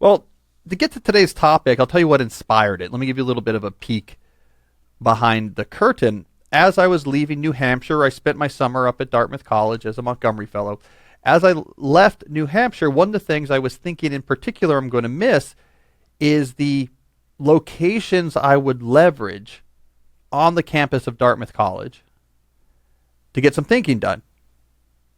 Well, to get to today's topic, I'll tell you what inspired it. Let me give you a little bit of a peek behind the curtain. As I was leaving New Hampshire, I spent my summer up at Dartmouth College as a Montgomery Fellow. As I left New Hampshire, one of the things I was thinking in particular I'm going to miss is the locations I would leverage on the campus of Dartmouth College to get some thinking done.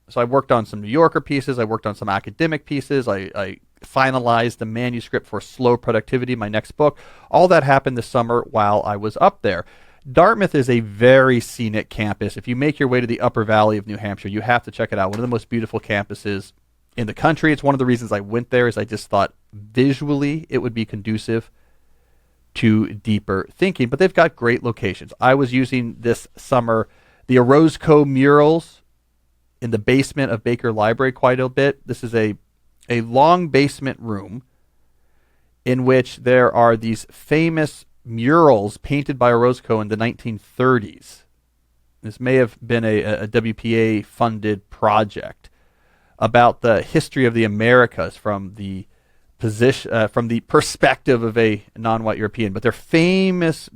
So I worked on some New Yorker pieces. I worked on some academic pieces. I finalized the manuscript for Slow Productivity, my next book. All that happened this summer while I was up there. Dartmouth is a very scenic campus. If you make your way to the upper valley of New Hampshire, you have to check it out. One of the most beautiful campuses in the country. It's one of the reasons I went there is I just thought visually it would be conducive to deeper thinking. But they've got great locations. I was using this summer the Orozco murals in the basement of Baker Library quite a bit. This is a long basement room in which there are these famous murals painted by Orozco in the 1930s. This may have been a WPA-funded project about the history of the Americas from the perspective of a non-white European. But they're famous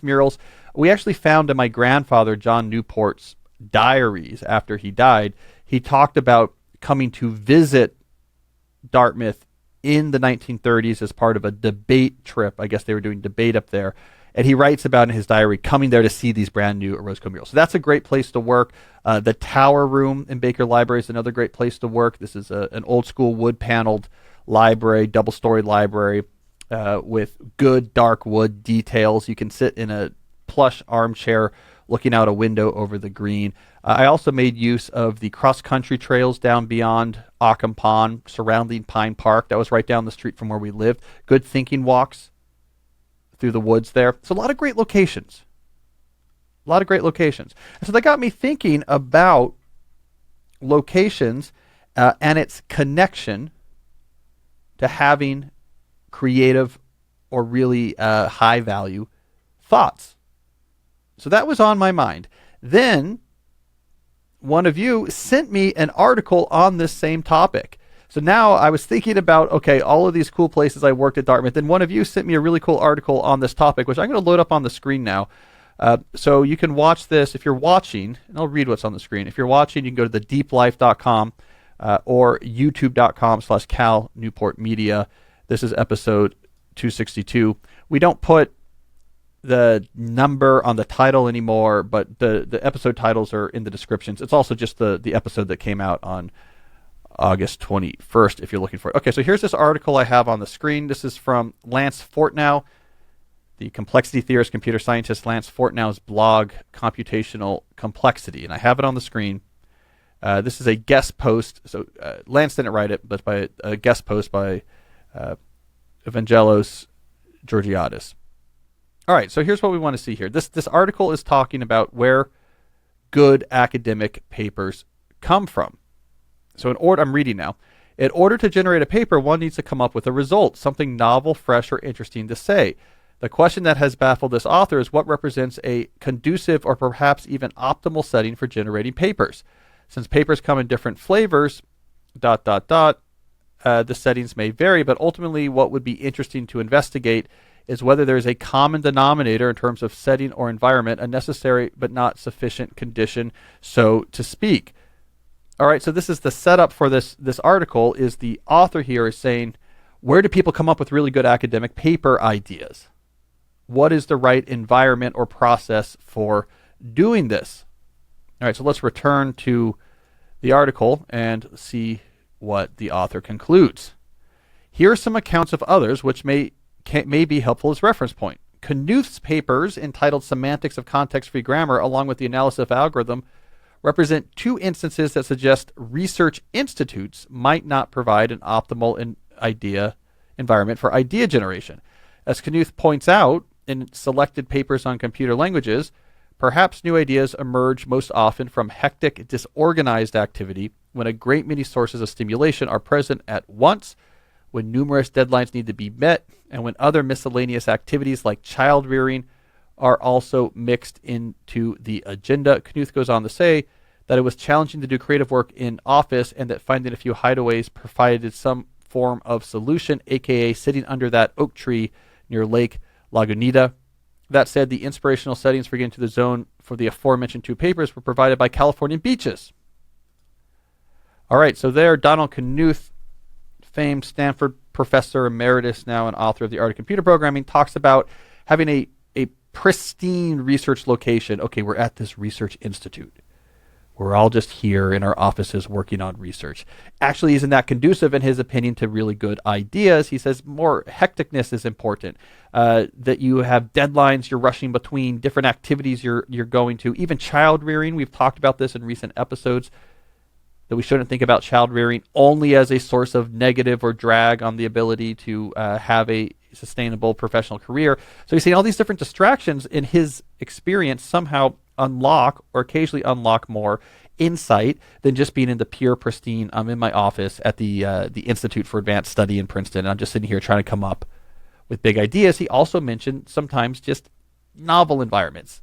murals. We actually found in my grandfather John Newport's diaries after he died. He talked about coming to visit Dartmouth in the 1930s as part of a debate trip. I guess they were doing debate up there. And he writes about in his diary coming there to see these brand new Orozco murals. So that's a great place to work. The Tower Room in Baker Library is another great place to work. This is an old school wood paneled library, double-storied library with good dark wood details. You can sit in a plush armchair looking out a window over the green. I also made use of the cross-country trails down beyond Ockham Pond, surrounding Pine Park. That was right down the street from where we lived. Good thinking walks through the woods there. So a lot of great locations. And so that got me thinking about locations and its connection to having creative or really high-value thoughts. So that was on my mind. Then one of you sent me an article on this same topic. So now I was thinking about, okay, all of these cool places I worked at Dartmouth. Then one of you sent me a really cool article on this topic, which I'm going to load up on the screen now. So you can watch this if you're watching, and I'll read what's on the screen. If you're watching, you can go to thedeeplife.com or youtube.com/Cal Newport Media. This is episode 262. We don't put the number on the title anymore, but the episode titles are in the descriptions. It's also just the episode that came out on August 21st if you're looking for it. Okay, so here's this article I have on the screen. This is from Lance Fortnow, the complexity theorist, computer scientist. Lance Fortnow's blog, Computational Complexity, and I have it on the screen. This is a guest post. So Lance didn't write it, but by a guest post by Evangelos Georgiadis. All right, so here's what we want to see here. This article is talking about where good academic papers come from. So I'm reading now. In order to generate a paper, one needs to come up with a result, something novel, fresh, or interesting to say. The question that has baffled this author is what represents a conducive or perhaps even optimal setting for generating papers. Since papers come in different flavors, the settings may vary, but ultimately what would be interesting to investigate is whether there is a common denominator in terms of setting or environment, a necessary but not sufficient condition, so to speak. All right, so this is the setup for this article. Is the author here is saying, where do people come up with really good academic paper ideas? What is the right environment or process for doing this? All right, so let's return to the article and see what the author concludes. Here are some accounts of others which may be helpful as reference point. Knuth's papers entitled Semantics of Context-Free Grammar along with the Analysis of Algorithm represent two instances that suggest research institutes might not provide an optimal idea environment for idea generation. As Knuth points out in selected papers on computer languages, perhaps new ideas emerge most often from hectic, disorganized activity when a great many sources of stimulation are present at once, when numerous deadlines need to be met, and when other miscellaneous activities like child rearing are also mixed into the agenda. Knuth goes on to say that it was challenging to do creative work in office and that finding a few hideaways provided some form of solution, aka sitting under that oak tree near Lake Lagunita. That said, the inspirational settings for getting to the zone for the aforementioned 2 papers were provided by California beaches. All right, so there, Donald Knuth, famed Stanford professor emeritus, now an author of The Art of Computer Programming, talks about having a pristine research location. Okay, we're at this research institute. We're all just here in our offices working on research. Actually, isn't that conducive, in his opinion, to really good ideas? He says more hecticness is important, that you have deadlines you're rushing between, different activities you're going to, even child rearing. We've talked about this in recent episodes, that we shouldn't think about child rearing only as a source of negative or drag on the ability to have a sustainable professional career. So he's saying all these different distractions, in his experience, somehow unlock or occasionally unlock more insight than just being in the pure pristine, I'm in my office at the Institute for Advanced Study in Princeton, and I'm just sitting here trying to come up with big ideas. He also mentioned sometimes just novel environments.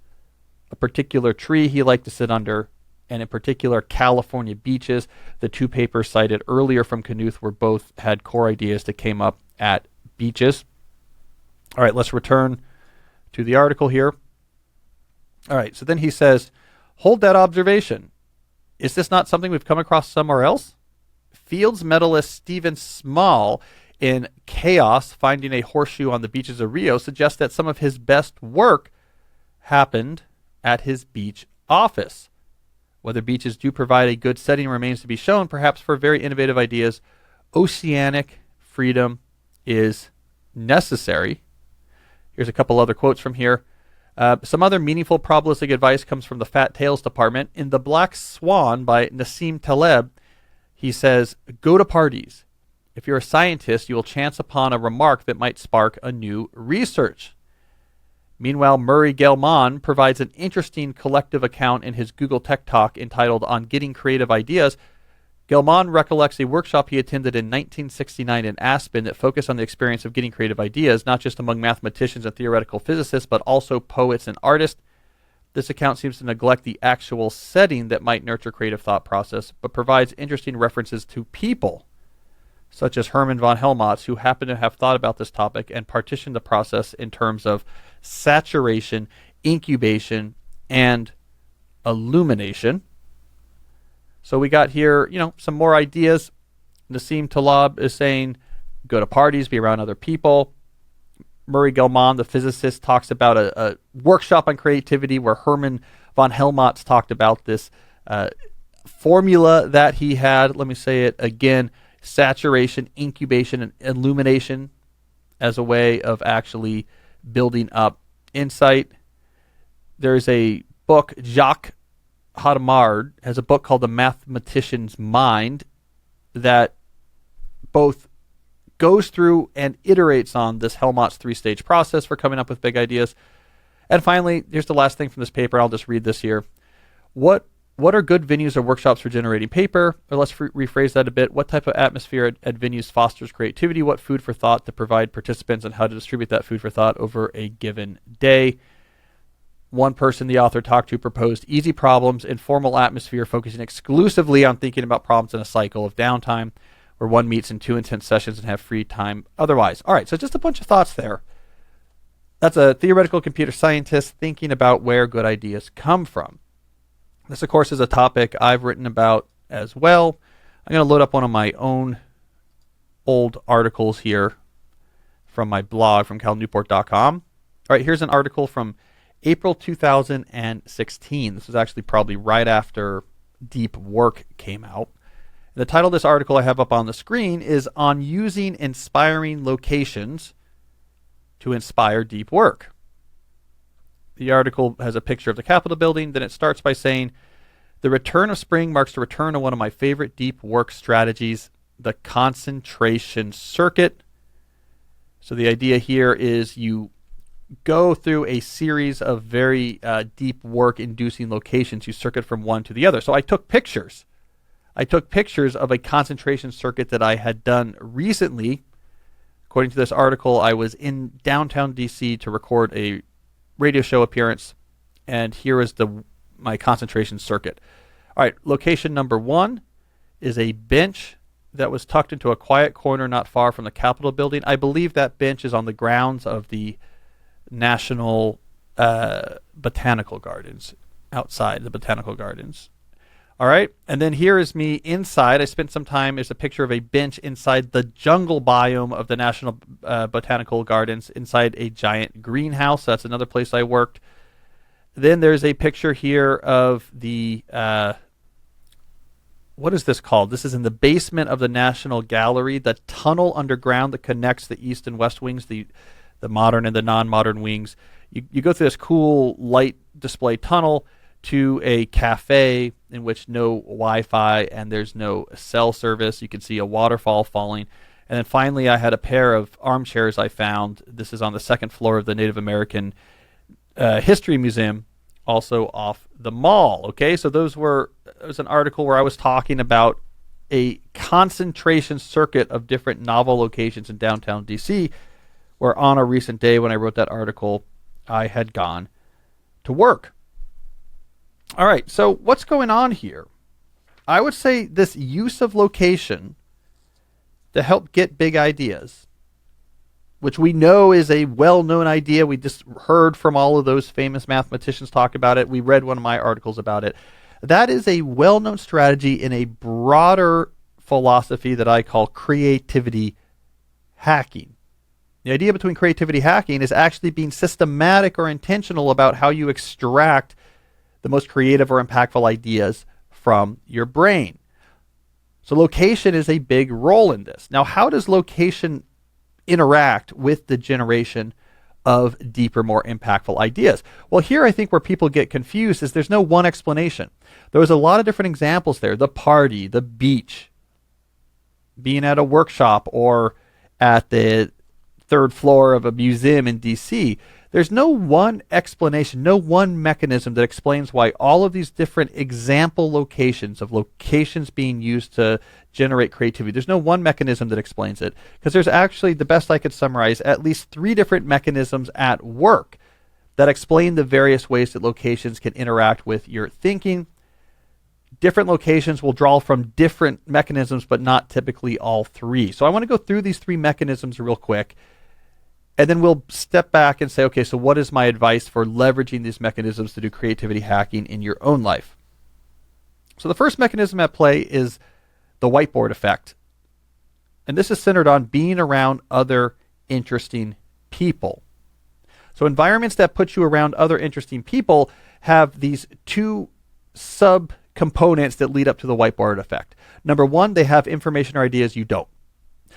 A particular tree he liked to sit under, and in particular California beaches. The 2 papers cited earlier from Knuth were both had core ideas that came up at beaches. All right, let's return to the article here. All right, so then he says, hold that observation. Is this not something we've come across somewhere else? Fields medalist Stephen Small in Chaos, Finding a Horseshoe on the Beaches of Rio, suggests that some of his best work happened at his beach office. Whether beaches do provide a good setting remains to be shown. Perhaps for very innovative ideas, oceanic freedom is necessary. Here's a couple other quotes from here. Some other meaningful probabilistic advice comes from the Fat Tails department. In The Black Swan by Nassim Taleb, he says, go to parties. If you're a scientist, you will chance upon a remark that might spark a new research. Meanwhile, Murray Gell-Mann provides an interesting collective account in his Google Tech Talk entitled On Getting Creative Ideas. Gell-Mann recollects a workshop he attended in 1969 in Aspen that focused on the experience of getting creative ideas, not just among mathematicians and theoretical physicists, but also poets and artists. This account seems to neglect the actual setting that might nurture creative thought process, but provides interesting references to people, such as Hermann von Helmholtz, who happened to have thought about this topic and partitioned the process in terms of saturation, incubation, and illumination. So we got here, some more ideas. Nassim Taleb is saying, go to parties, be around other people. Murray Gell-Mann, the physicist, talks about a workshop on creativity where Hermann von Helmholtz talked about this formula that he had. Let me say it again. Saturation, incubation, and illumination as a way of actually building up insight. There's a book, Jacques Hadamard has a book called The Mathematician's Mind that both goes through and iterates on this Helmholtz 3-stage process for coming up with big ideas. And finally, here's the last thing from this paper. I'll just read this here. What are good venues or workshops for generating paper? Or let's rephrase that a bit. What type of atmosphere at venues fosters creativity? What food for thought to provide participants, and how to distribute that food for thought over a given day? One person the author talked to proposed easy problems, informal atmosphere, focusing exclusively on thinking about problems in a cycle of downtime, where one meets in 2 intense sessions and have free time otherwise. All right, so just a bunch of thoughts there. That's a theoretical computer scientist thinking about where good ideas come from. This, of course, is a topic I've written about as well. I'm going to load up one of my own old articles here from my blog from calnewport.com. All right, here's an article from April 2016. This was actually probably right after Deep Work came out. The title of this article I have up on the screen is On Using Inspiring Locations to Inspire Deep Work. The article has a picture of the Capitol building. Then it starts by saying, the return of spring marks the return of one of my favorite deep work strategies, the concentration circuit. So the idea here is you go through a series of very deep work inducing locations. You circuit from one to the other. So I took pictures. Of a concentration circuit that I had done recently. According to this article, I was in downtown DC to record a radio show appearance, and here is my concentration circuit. All right, location number 1 is a bench that was tucked into a quiet corner not far from the Capitol building. I believe that bench is on the grounds of the National Botanical Gardens, outside the Botanical Gardens. All right. And then here is me inside. I spent some time. There's a picture of a bench inside the jungle biome of the National Botanical Gardens, inside a giant greenhouse. That's another place I worked. Then there's a picture here of the, what is this called? This is in the basement of the National Gallery, the tunnel underground that connects the east and west wings, the modern and the non-modern wings. You go through this cool light display tunnel to a cafe in which no Wi-Fi and there's no cell service. You can see a waterfall falling. And then finally, I had a pair of armchairs I found. This is on the second floor of the Native American History Museum, also off the mall. Okay, so it was an article where I was talking about a concentration circuit of different novel locations in downtown DC, where on a recent day when I wrote that article, I had gone to work. All right, so what's going on here? I would say this use of location to help get big ideas, which we know is a well-known idea. We just heard from all of those famous mathematicians talk about it. We read one of my articles about it. That is a well-known strategy in a broader philosophy that I call creativity hacking. The idea between creativity hacking is actually being systematic or intentional about how you extract the most creative or impactful ideas from your brain. So location is a big role in this. Now, how does location interact with the generation of deeper, more impactful ideas? Well, here I think where people get confused is there's no one explanation. There was a lot of different examples there. The party, the beach, being at a workshop, or at the third floor of a museum in DC. There's no one explanation, no one mechanism that explains why all of these different example locations of locations being used to generate creativity. There's no one mechanism that explains it, because there's actually, the best I could summarize, at least 3 different mechanisms at work that explain the various ways that locations can interact with your thinking. Different locations will draw from different mechanisms, but not typically all 3. So I want to go through these 3 mechanisms real quick. And then we'll step back and say, okay, so what is my advice for leveraging these mechanisms to do creativity hacking in your own life? So the first mechanism at play is the whiteboard effect. And this is centered on being around other interesting people. So environments that put you around other interesting people have these 2 sub-components that lead up to the whiteboard effect. Number 1, they have information or ideas you don't.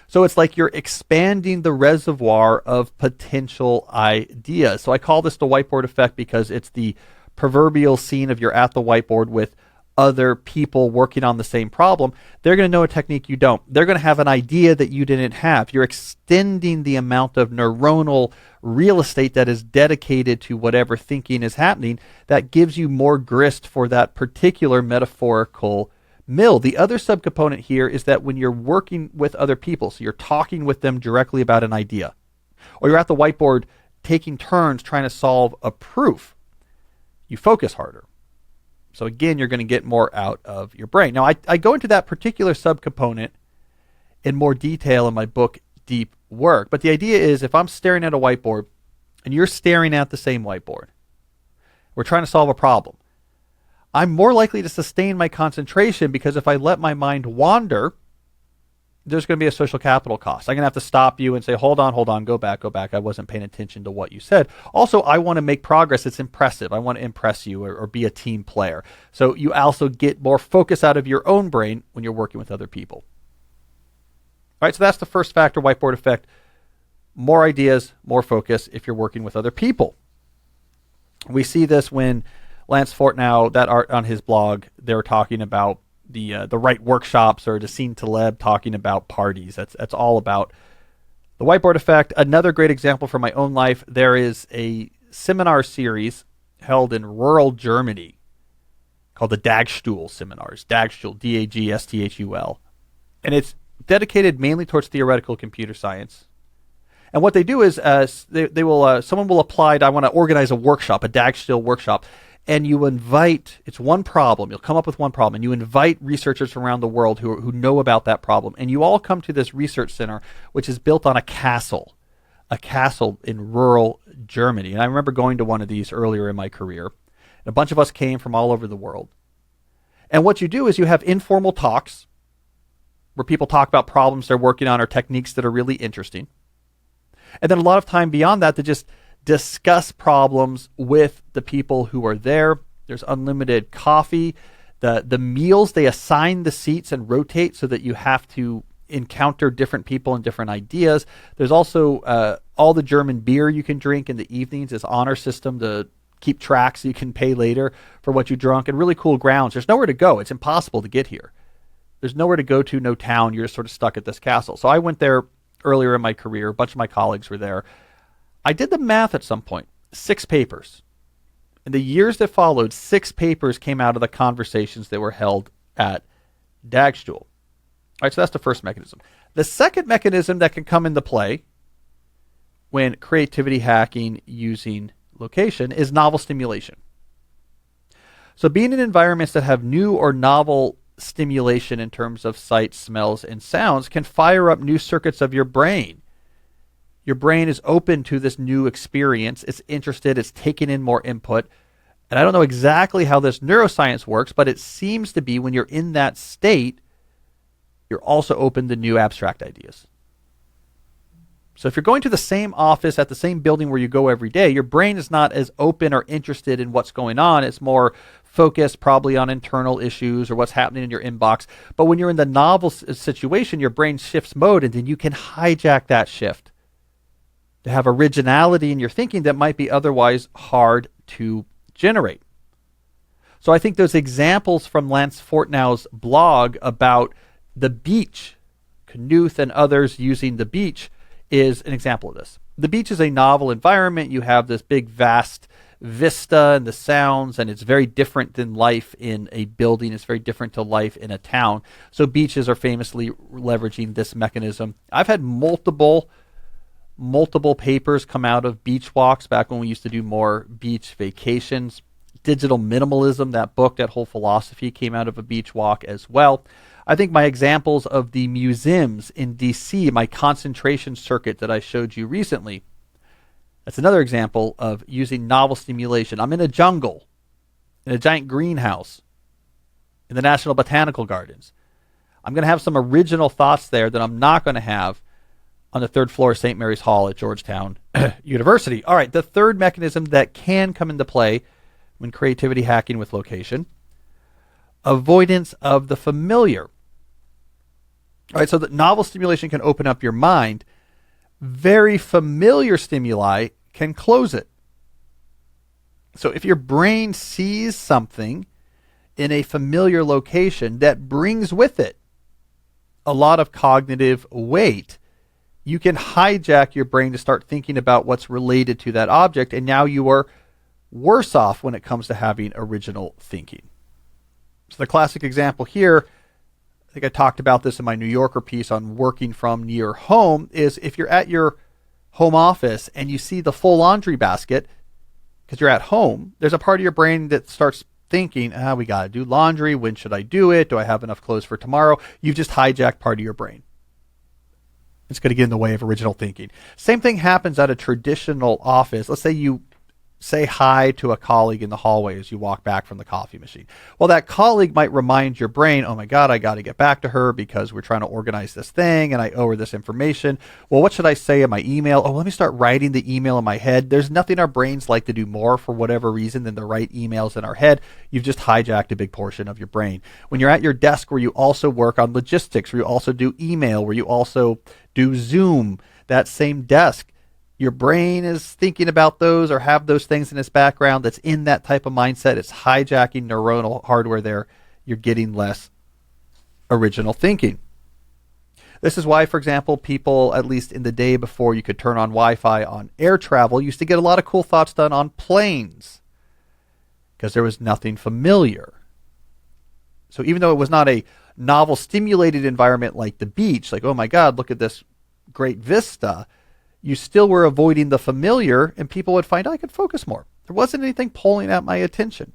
So it's like you're expanding the reservoir of potential ideas. So I call this the whiteboard effect because it's the proverbial scene of you're at the whiteboard with other people working on the same problem. They're going to know a technique you don't. They're going to have an idea that you didn't have. You're extending the amount of neuronal real estate that is dedicated to whatever thinking is happening. That gives you more grist for that particular metaphorical mill. The other subcomponent here is that when you're working with other people, so you're talking with them directly about an idea, or you're at the whiteboard taking turns trying to solve a proof, you focus harder. So again, you're going to get more out of your brain. Now, I go into that particular subcomponent in more detail in my book, Deep Work. But the idea is, if I'm staring at a whiteboard and you're staring at the same whiteboard, we're trying to solve a problem, I'm more likely to sustain my concentration, because if I let my mind wander, there's going to be a social capital cost. I'm going to have to stop you and say, hold on, go back. I wasn't paying attention to what you said. Also, I want to make progress. It's impressive. I want to impress you, or be a team player. So you also get more focus out of your own brain when you're working with other people. All right, so that's the first factor, whiteboard effect. More ideas, more focus if you're working with other people. We see this when Lance Fortnow, that art on his blog, they were talking about the right workshops, or Dacine Taleb talking about parties. That's all about the whiteboard effect. Another great example from my own life, there is a seminar series held in rural Germany called the Dagstuhl seminars. Dagstuhl, D-A-G-S-T-H-U-L. And it's dedicated mainly towards theoretical computer science. And what they do is someone will apply, I want to organize a workshop, a Dagstuhl workshop. and you invite, it's one problem, you'll come up with one problem, and you invite researchers from around the world who know about that problem, and you all come to this research center, which is built on a castle in rural Germany. And I remember going to one of these earlier in my career. And a bunch of us came from all over the world. And what you do is you have informal talks where people talk about problems they're working on or techniques that are really interesting. And then a lot of time beyond that to just discuss problems with the people who are there. There's unlimited coffee. The meals, they assign the seats and rotate so that you have to encounter different people and different ideas. There's also all the German beer you can drink in the evenings. This honor system to keep track so you can pay later for what you drunk, and really cool grounds. There's nowhere to go. It's impossible to get here. There's nowhere to go to, no town. You're just sort of stuck at this castle. So I went there earlier in my career. A bunch of my colleagues were there. I did the math at some point. 6 papers. In the years that followed, 6 papers came out of the conversations that were held at Dagstuhl. All right, so that's the first mechanism. The second mechanism that can come into play when creativity hacking using location is novel stimulation. So being in environments that have new or novel stimulation in terms of sights, smells, and sounds can fire up new circuits of your brain. Your brain is open to this new experience. It's interested. It's taking in more input. And I don't know exactly how this neuroscience works, but it seems to be when you're in that state, you're also open to new abstract ideas. So if you're going to the same office at the same building where you go every day, your brain is not as open or interested in what's going on. It's more focused probably on internal issues or what's happening in your inbox. But when you're in the novel situation, your brain shifts mode, and then you can hijack that shift to have originality in your thinking that might be otherwise hard to generate. So I think those examples from Lance Fortnow's blog about the beach, Knuth and others using the beach, is an example of this. The beach is a novel environment. You have this big, vast vista and the sounds, and it's very different than life in a building. It's very different to life in a town. So beaches are famously leveraging this mechanism. I've had multiple papers come out of beach walks back when we used to do more beach vacations. Digital Minimalism, that book, that whole philosophy came out of a beach walk as well. I think my examples of the museums in DC, my concentration circuit that I showed you recently, that's another example of using novel stimulation. I'm in a jungle, in a giant greenhouse, in the National Botanical Gardens. I'm going to have some original thoughts there that I'm not going to have on the 3rd floor of St. Mary's Hall at Georgetown University. All right, the third mechanism that can come into play when creativity hacking with location, avoidance of the familiar. All right, so that novel stimulation can open up your mind. Very familiar stimuli can close it. So if your brain sees something in a familiar location that brings with it a lot of cognitive weight, you can hijack your brain to start thinking about what's related to that object, and now you are worse off when it comes to having original thinking. So the classic example here, I think I talked about this in my New Yorker piece on working from near home, is if you're at your home office and you see the full laundry basket because you're at home, there's a part of your brain that starts thinking, we got to do laundry. When should I do it? Do I have enough clothes for tomorrow? You've just hijacked part of your brain. It's going to get in the way of original thinking. Same thing happens at a traditional office. Let's say you say hi to a colleague in the hallway as you walk back from the coffee machine. Well, that colleague might remind your brain, oh my God, I got to get back to her because we're trying to organize this thing and I owe her this information. Well, what should I say in my email? Oh, let me start writing the email in my head. There's nothing our brains like to do more for whatever reason than to write emails in our head. You've just hijacked a big portion of your brain. When you're at your desk where you also work on logistics, where you also do email, where you also do Zoom, that same desk, your brain is thinking about those or have those things in its background that's in that type of mindset. It's hijacking neuronal hardware there. You're getting less original thinking. This is why, for example, people, at least in the day before you could turn on Wi-Fi on air travel, used to get a lot of cool thoughts done on planes because there was nothing familiar. So even though it was not a novel stimulated environment like the beach, like, oh my God, look at this great vista, you still were avoiding the familiar, and people would find I could focus more. There wasn't anything pulling at my attention.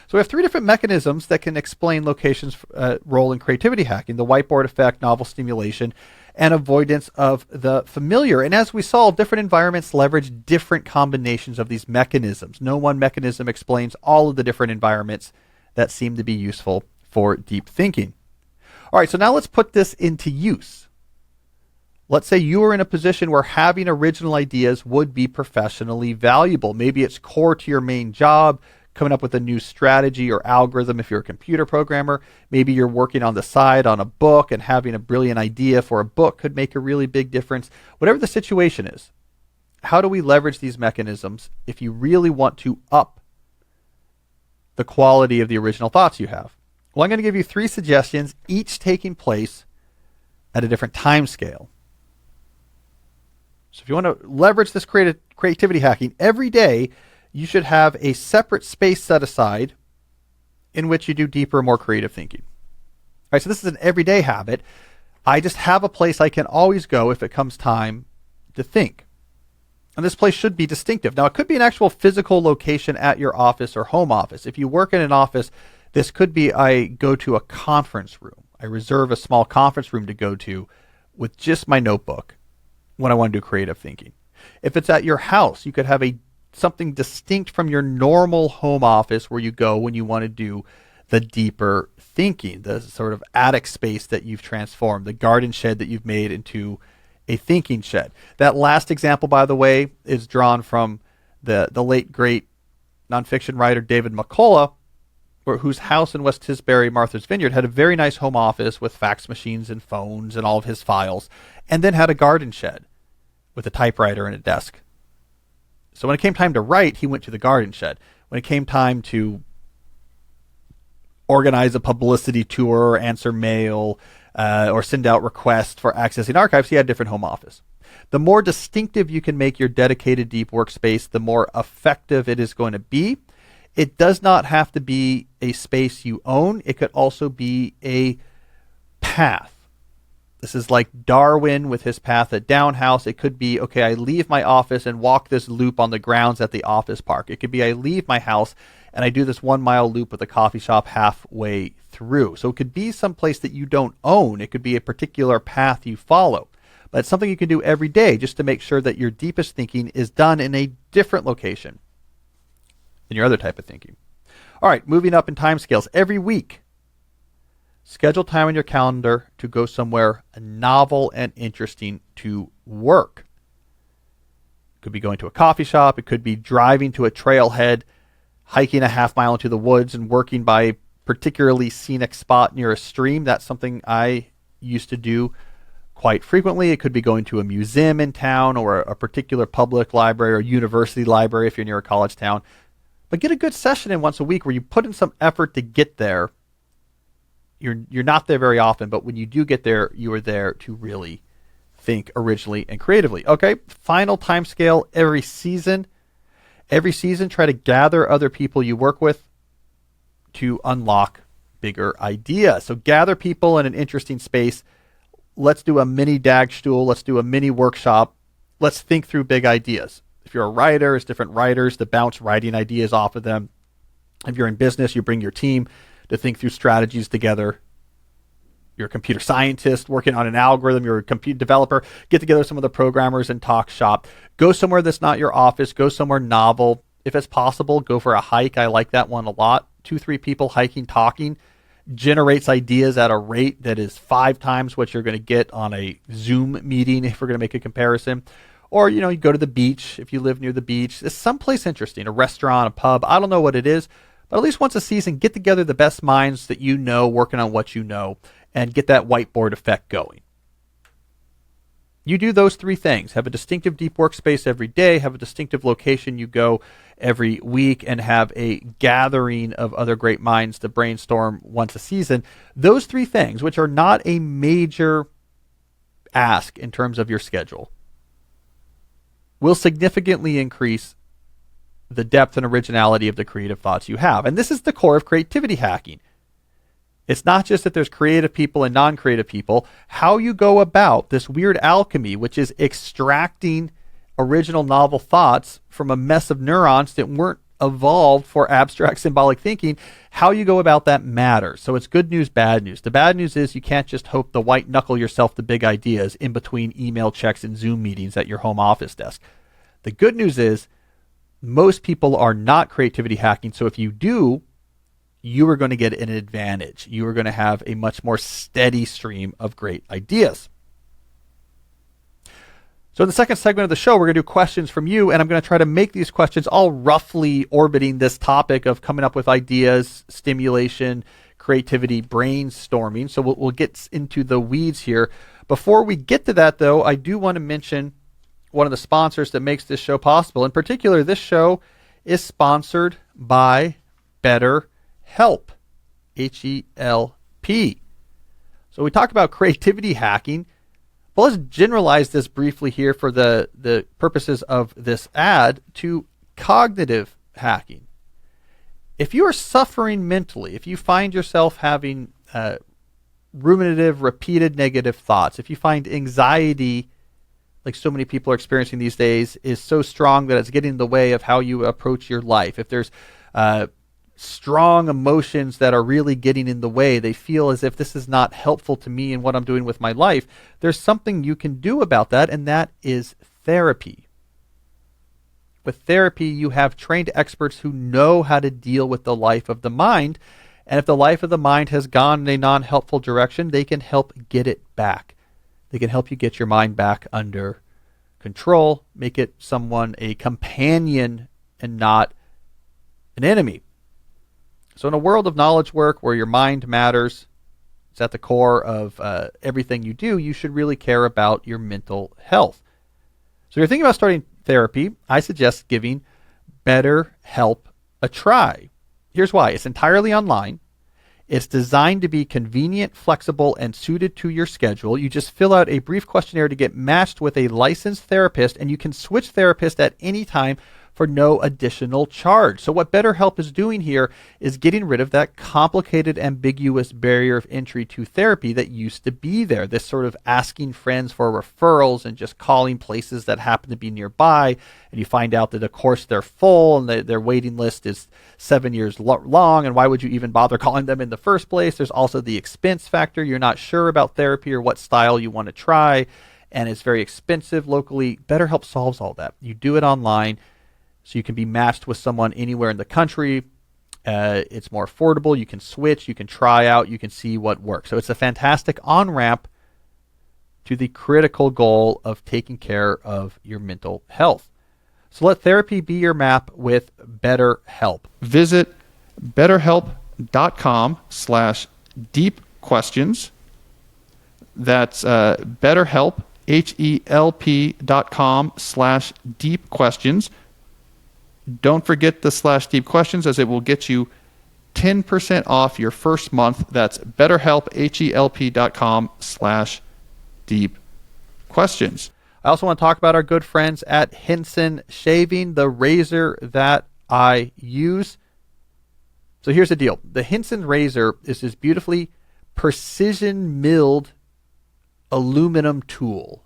So we have three different mechanisms that can explain location's role in creativity hacking: the whiteboard effect, novel stimulation, and avoidance of the familiar. And as we saw, different environments leverage different combinations of these mechanisms. No one mechanism explains all of the different environments that seem to be useful for deep thinking. All right, so now let's put this into use. Let's say you are in a position where having original ideas would be professionally valuable. Maybe it's core to your main job, coming up with a new strategy or algorithm if you're a computer programmer. Maybe you're working on the side on a book, and having a brilliant idea for a book could make a really big difference. Whatever the situation is, how do we leverage these mechanisms if you really want to up the quality of the original thoughts you have? Well, I'm going to give you three suggestions, each taking place at a different time scale. So if you want to leverage this creativity hacking, every day you should have a separate space set aside in which you do deeper, more creative thinking. All right, so this is an everyday habit. I just have a place I can always go if it comes time to think. And this place should be distinctive. Now, it could be an actual physical location at your office or home office. If you work in an office, this could be I go to a conference room. I reserve a small conference room to go to with just my notebook when I want to do creative thinking. If it's at your house, you could have something distinct from your normal home office where you go when you want to do the deeper thinking, the sort of attic space that you've transformed, the garden shed that you've made into a thinking shed. That last example, by the way, is drawn from the late, great nonfiction writer David McCullough, whose house in West Tisbury, Martha's Vineyard, had a very nice home office with fax machines and phones and all of his files, and then had a garden shed with a typewriter and a desk. So when it came time to write, he went to the garden shed. When it came time to organize a publicity tour, or answer mail, or send out requests for accessing archives, he had a different home office. The more distinctive you can make your dedicated deep workspace, the more effective it is going to be. It does not have to be a space you own. It could also be a path. This is like Darwin with his path at Down House. It could be, okay, I leave my office and walk this loop on the grounds at the office park. It could be I leave my house and I do this 1 mile loop with a coffee shop halfway through. So it could be some place that you don't own. It could be a particular path you follow. But it's something you can do every day just to make sure that your deepest thinking is done in a different location than your other type of thinking. All right, moving up in time scales. Every week, schedule time on your calendar to go somewhere novel and interesting to work. It could be going to a coffee shop. It could be driving to a trailhead, hiking a half mile into the woods, and working by a particularly scenic spot near a stream. That's something I used to do quite frequently. It could be going to a museum in town or a particular public library or university library if you're near a college town. But get a good session in once a week where you put in some effort to get there. You're not there very often, but when you do get there, you are there to really think originally and creatively. Okay, final time scale, every season. Every season, try to gather other people you work with to unlock bigger ideas. So gather people in an interesting space. Let's do a mini Dagstuhl. Let's do a mini workshop. Let's think through big ideas. If you're a writer, it's different writers to bounce writing ideas off of them. If you're in business, you bring your team to think through strategies together. You're a computer scientist working on an algorithm. You're a computer developer. Get together some of the programmers and talk shop. Go somewhere that's not your office. Go somewhere novel. If it's possible, go for a hike. I like that one a lot. 2-3 people hiking, talking generates ideas at a rate that is 5 times what you're going to get on a Zoom meeting if we're going to make a comparison. Or, you go to the beach if you live near the beach. It's someplace interesting, a restaurant, a pub. I don't know what it is, but at least once a season, get together the best minds that you know working on what you know and get that whiteboard effect going. You do those 3 things. Have a distinctive deep workspace every day, have a distinctive location you go every week, and have a gathering of other great minds to brainstorm once a season. Those 3 things, which are not a major ask in terms of your schedule, will significantly increase the depth and originality of the creative thoughts you have. And this is the core of creativity hacking. It's not just that there's creative people and non-creative people. How you go about this weird alchemy, which is extracting original novel thoughts from a mess of neurons that weren't evolved for abstract symbolic thinking. How you go about that matters. So it's good news, bad news. The bad news is you can't just hope to white knuckle yourself to big ideas in between email checks and Zoom meetings at your home office desk. The good news is most people are not creativity hacking. So if you do, you are going to get an advantage. You are going to have a much more steady stream of great ideas. So in the second segment of the show, we're going to do questions from you, and I'm going to try to make these questions all roughly orbiting this topic of coming up with ideas, stimulation, creativity, brainstorming. So we'll get into the weeds here. Before we get to that, though, I do want to mention one of the sponsors that makes this show possible. In particular, this show is sponsored by BetterHelp, H-E-L-P. So we talk about creativity hacking. But let's generalize this briefly here for the purposes of this ad to cognitive hacking. If you are suffering mentally, if you find yourself having ruminative, repeated negative thoughts, if you find anxiety, like so many people are experiencing these days, is so strong that it's getting in the way of how you approach your life, if there's strong emotions that are really getting in the way, they feel as if this is not helpful to me and what I'm doing with my life, there's something you can do about that, and that is therapy. With therapy, you have trained experts who know how to deal with the life of the mind, and if the life of the mind has gone in a non-helpful direction, they can help get it back. They can help you get your mind back under control, make it a companion and not an enemy. So in a world of knowledge work where your mind matters, it's at the core of everything you do, you should really care about your mental health. So if you're thinking about starting therapy, I suggest giving BetterHelp a try. Here's why. It's entirely online. It's designed to be convenient, flexible, and suited to your schedule. You just fill out a brief questionnaire to get matched with a licensed therapist, and you can switch therapists at any time for no additional charge. So what BetterHelp is doing here is getting rid of that complicated, ambiguous barrier of entry to therapy that used to be there. This sort of asking friends for referrals and just calling places that happen to be nearby, and you find out that of course they're full and their waiting list is 7 years long, and why would you even bother calling them in the first place? There's also the expense factor. You're not sure about therapy or what style you want to try, and it's very expensive locally. BetterHelp solves all that. You do it online, so you can be matched with someone anywhere in the country. It's more affordable. You can switch. You can try out. You can see what works. So it's a fantastic on-ramp to the critical goal of taking care of your mental health. So let therapy be your map with BetterHelp. Visit betterhelp.com/deepquestions. That's BetterHelp, HELP.com/deepquestions. Don't forget the /deepquestions, as it will get you 10% off your first month. That's BetterHelp, HELP.com/deepquestions. I also want to talk about our good friends at Henson Shaving, the razor that I use. So here's the deal. The Henson razor is this beautifully precision milled aluminum tool.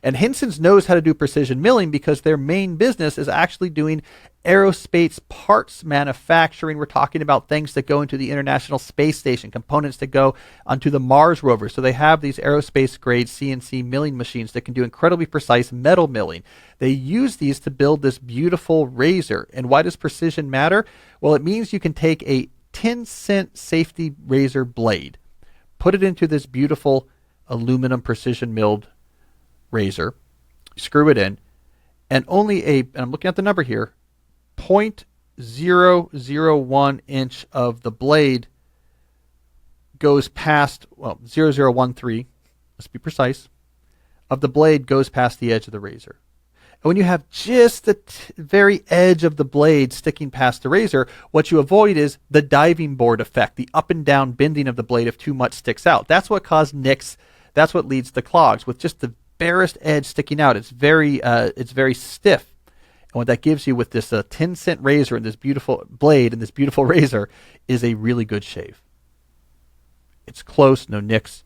And Henson's knows how to do precision milling because their main business is actually doing aerospace parts manufacturing. We're talking about things that go into the International Space Station, components that go onto the Mars rover. So they have these aerospace grade CNC milling machines that can do incredibly precise metal milling. They use these to build this beautiful razor. And why does precision matter? Well, it means you can take a 10-cent safety razor blade, put it into this beautiful aluminum precision milled razor, screw it in, and only and I'm looking at the number here, 0.001 inch of the blade goes past, 0.0013, let's be precise, of the blade goes past the edge of the razor. And when you have just the very edge of the blade sticking past the razor, what you avoid is the diving board effect, the up and down bending of the blade if too much sticks out. That's what causes nicks. That's what leads to clogs. With just the barest edge sticking out, it's very stiff. And what that gives you with this 10-cent razor and this beautiful blade and this beautiful razor is a really good shave. It's close, no nicks,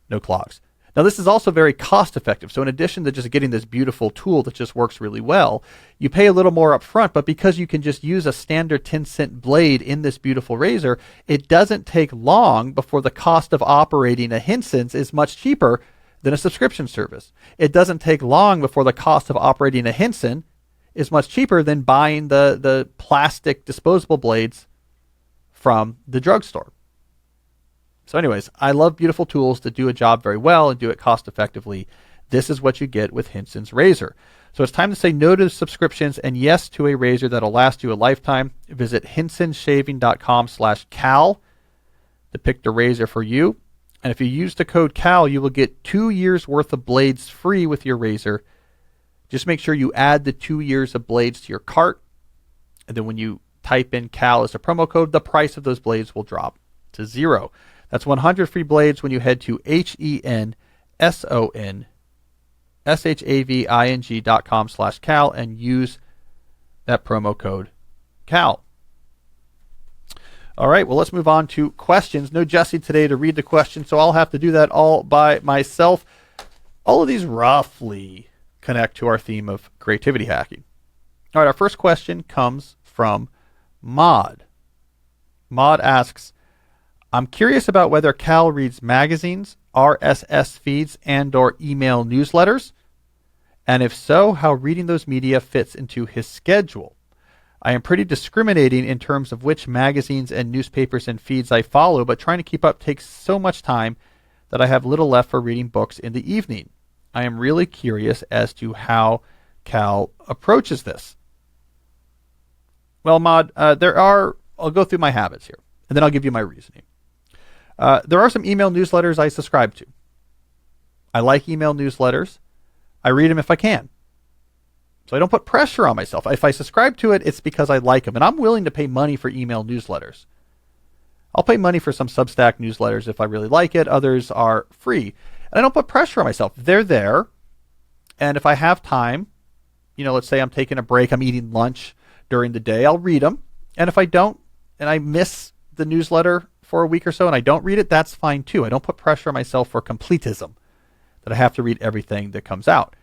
no clogs. Now, this is also very cost effective. So in addition to just getting this beautiful tool that just works really well, you pay a little more up front, but because you can just use a standard 10-cent blade in this beautiful razor, it doesn't take long before the cost of operating a Henson's is much cheaper than a subscription service. It doesn't take long before the cost of operating a Henson is much cheaper than buying the plastic disposable blades from the drugstore. So anyways, I love beautiful tools that do a job very well and do it cost effectively. This is what you get with Henson's razor. So it's time to say no to subscriptions and yes to a razor that'll last you a lifetime. Visit hensonshaving.com/Cal to pick the razor for you. And if you use the code CAL, you will get 2 years worth of blades free with your razor. Just make sure you add the 2 years of blades to your cart. And then when you type in CAL as a promo code, the price of those blades will drop to $0. That's 100 free blades when you head to HENSONSHAVING.com/Cal and use that promo code CAL. All right, well, let's move on to questions. No Jesse today to read the questions, so I'll have to do that all by myself. All of these roughly connect to our theme of creativity hacking. All right, our first question comes from Maud. Maud asks, I'm curious about whether Cal reads magazines, RSS feeds, and/or email newsletters, and if so, how reading those media fits into his schedule. I am pretty discriminating in terms of which magazines and newspapers and feeds I follow, but trying to keep up takes so much time that I have little left for reading books in the evening. I am really curious as to how Cal approaches this. Well, Maud, I'll go through my habits here, and then I'll give you my reasoning. There are some email newsletters I subscribe to. I like email newsletters. I read them if I can. So I don't put pressure on myself. If I subscribe to it, it's because I like them. And I'm willing to pay money for email newsletters. I'll pay money for some Substack newsletters if I really like it. Others are free. And I don't put pressure on myself. They're there. And if I have time, let's say I'm taking a break, I'm eating lunch during the day, I'll read them. And if I don't, and I miss the newsletter for a week or so and I don't read it, that's fine too. I don't put pressure on myself for completism, that I have to read everything that comes out.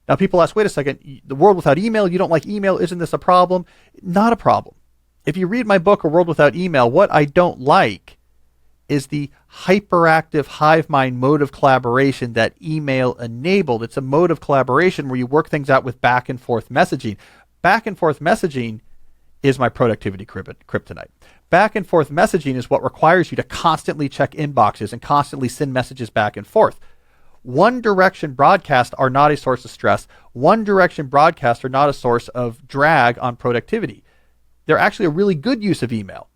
Now people ask, wait a second, the world without email, you don't like email, isn't this a problem? Not a problem. If you read my book, A World Without Email, what I don't like is the hyperactive hive mind mode of collaboration that email enabled. It's a mode of collaboration where you work things out with back and forth messaging. Back and forth messaging is my productivity kryptonite. Back and forth messaging is what requires you to constantly check inboxes and constantly send messages back and forth. One direction broadcasts are not a source of stress. One direction broadcasts are not a source of drag on productivity. They're actually a really good use of email.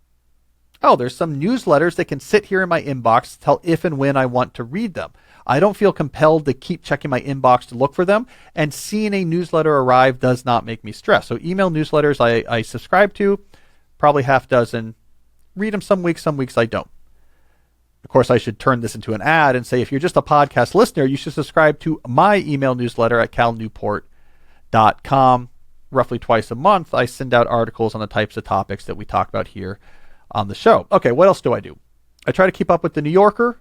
Oh, there's some newsletters that can sit here in my inbox to tell if and when I want to read them. I don't feel compelled to keep checking my inbox to look for them, and seeing a newsletter arrive does not make me stress. So email newsletters I subscribe to, probably half dozen. Read them some weeks I don't. Of course, I should turn this into an ad and say, if you're just a podcast listener, you should subscribe to my email newsletter at calnewport.com. Roughly twice a month, I send out articles on the types of topics that we talk about here on the show. Okay, what else do? I try to keep up with the New Yorker.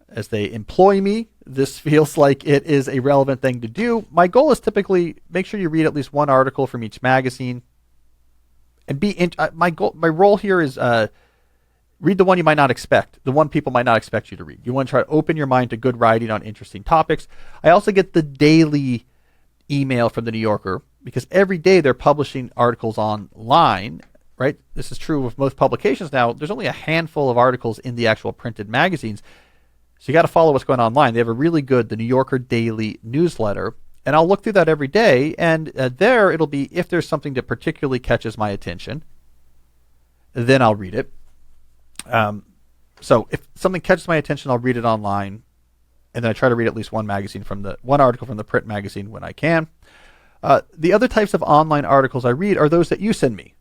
As they employ me, this feels like it is a relevant thing to do. My goal is typically make sure you read at least one article from each magazine. And my role here is read the one you might not expect, the one people might not expect you to read. You want to try to open your mind to good writing on interesting topics. I also get the daily email from the New Yorker because every day they're publishing articles online, right? This is true with most publications now. There's only a handful of articles in the actual printed magazines. So you got to follow what's going on online. They have a really good, the New Yorker daily newsletter. And I'll look through that every day. And there it'll be, if there's something that particularly catches my attention, then I'll read it. So if something catches my attention, I'll read it online. And then I try to read at least one article from the print magazine when I can. The other types of online articles I read are those that you send me.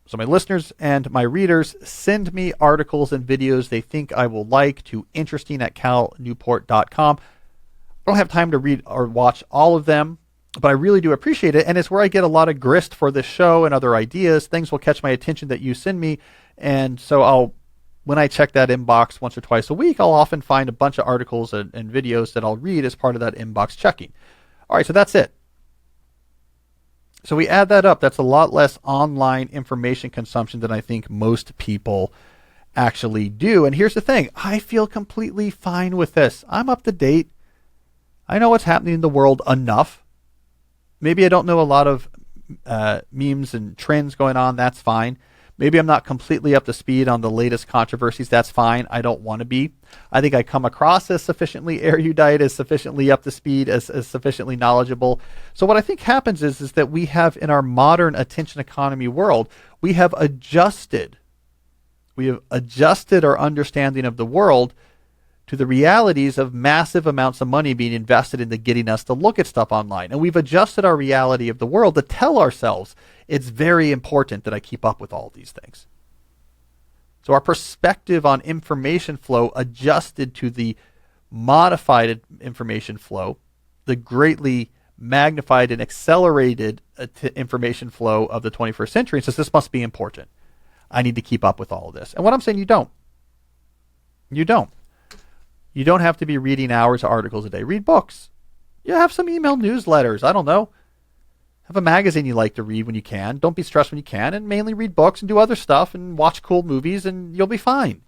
So my listeners and my readers send me articles and videos they think I will like to interesting@calnewport.com. I don't have time to read or watch all of them, but I really do appreciate it. And it's where I get a lot of grist for this show and other ideas. Things will catch my attention that you send me. And so when I check that inbox once or twice a week, I'll often find a bunch of articles and videos that I'll read as part of that inbox checking. All right, so that's it. So we add that up. That's a lot less online information consumption than I think most people actually do. And here's the thing. I feel completely fine with this. I'm up to date. I know what's happening in the world enough. Maybe I don't know a lot of memes and trends going on. That's fine. Maybe I'm not completely up to speed on the latest controversies. That's fine. I don't want to be. I think I come across as sufficiently erudite, as sufficiently up to speed, as sufficiently knowledgeable. So what I think happens is that we have, in our modern attention economy world, we have adjusted our understanding of the world to the realities of massive amounts of money being invested into getting us to look at stuff online. And we've adjusted our reality of the world to tell ourselves it's very important that I keep up with all these things. So our perspective on information flow adjusted to the modified information flow, the greatly magnified and accelerated information flow of the 21st century, and says this must be important. I need to keep up with all of this. And what I'm saying, you don't. You don't. You don't have to be reading hours of articles a day. Read books. You have some email newsletters. I don't know. Have a magazine you like to read when you can. Don't be stressed when you can. And mainly read books and do other stuff and watch cool movies and you'll be fine.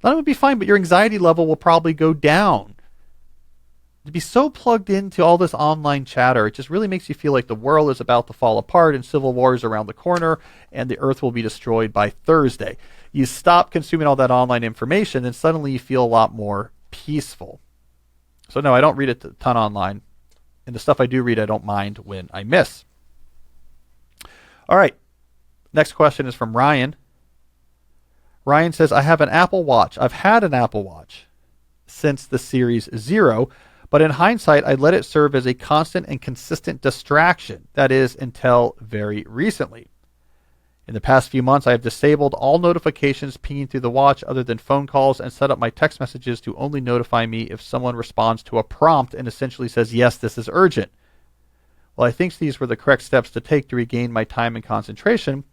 Not only be fine, but your anxiety level will probably go down. To be so plugged into all this online chatter, it just really makes you feel like the world is about to fall apart and civil war is around the corner and the earth will be destroyed by Thursday. You stop consuming all that online information and suddenly you feel a lot more peaceful. So no, I don't read a ton online. And the stuff I do read, I don't mind when I miss. All right. Next question is from Ryan. Ryan says, I have an Apple Watch. I've had an Apple Watch since the Series 0, but in hindsight, I let it serve as a constant and consistent distraction. That is, until very recently. In the past few months, I have disabled all notifications pinging through the watch other than phone calls and set up my text messages to only notify me if someone responds to a prompt and essentially says, yes, this is urgent. While I think these were the correct steps to take to regain my time and concentration,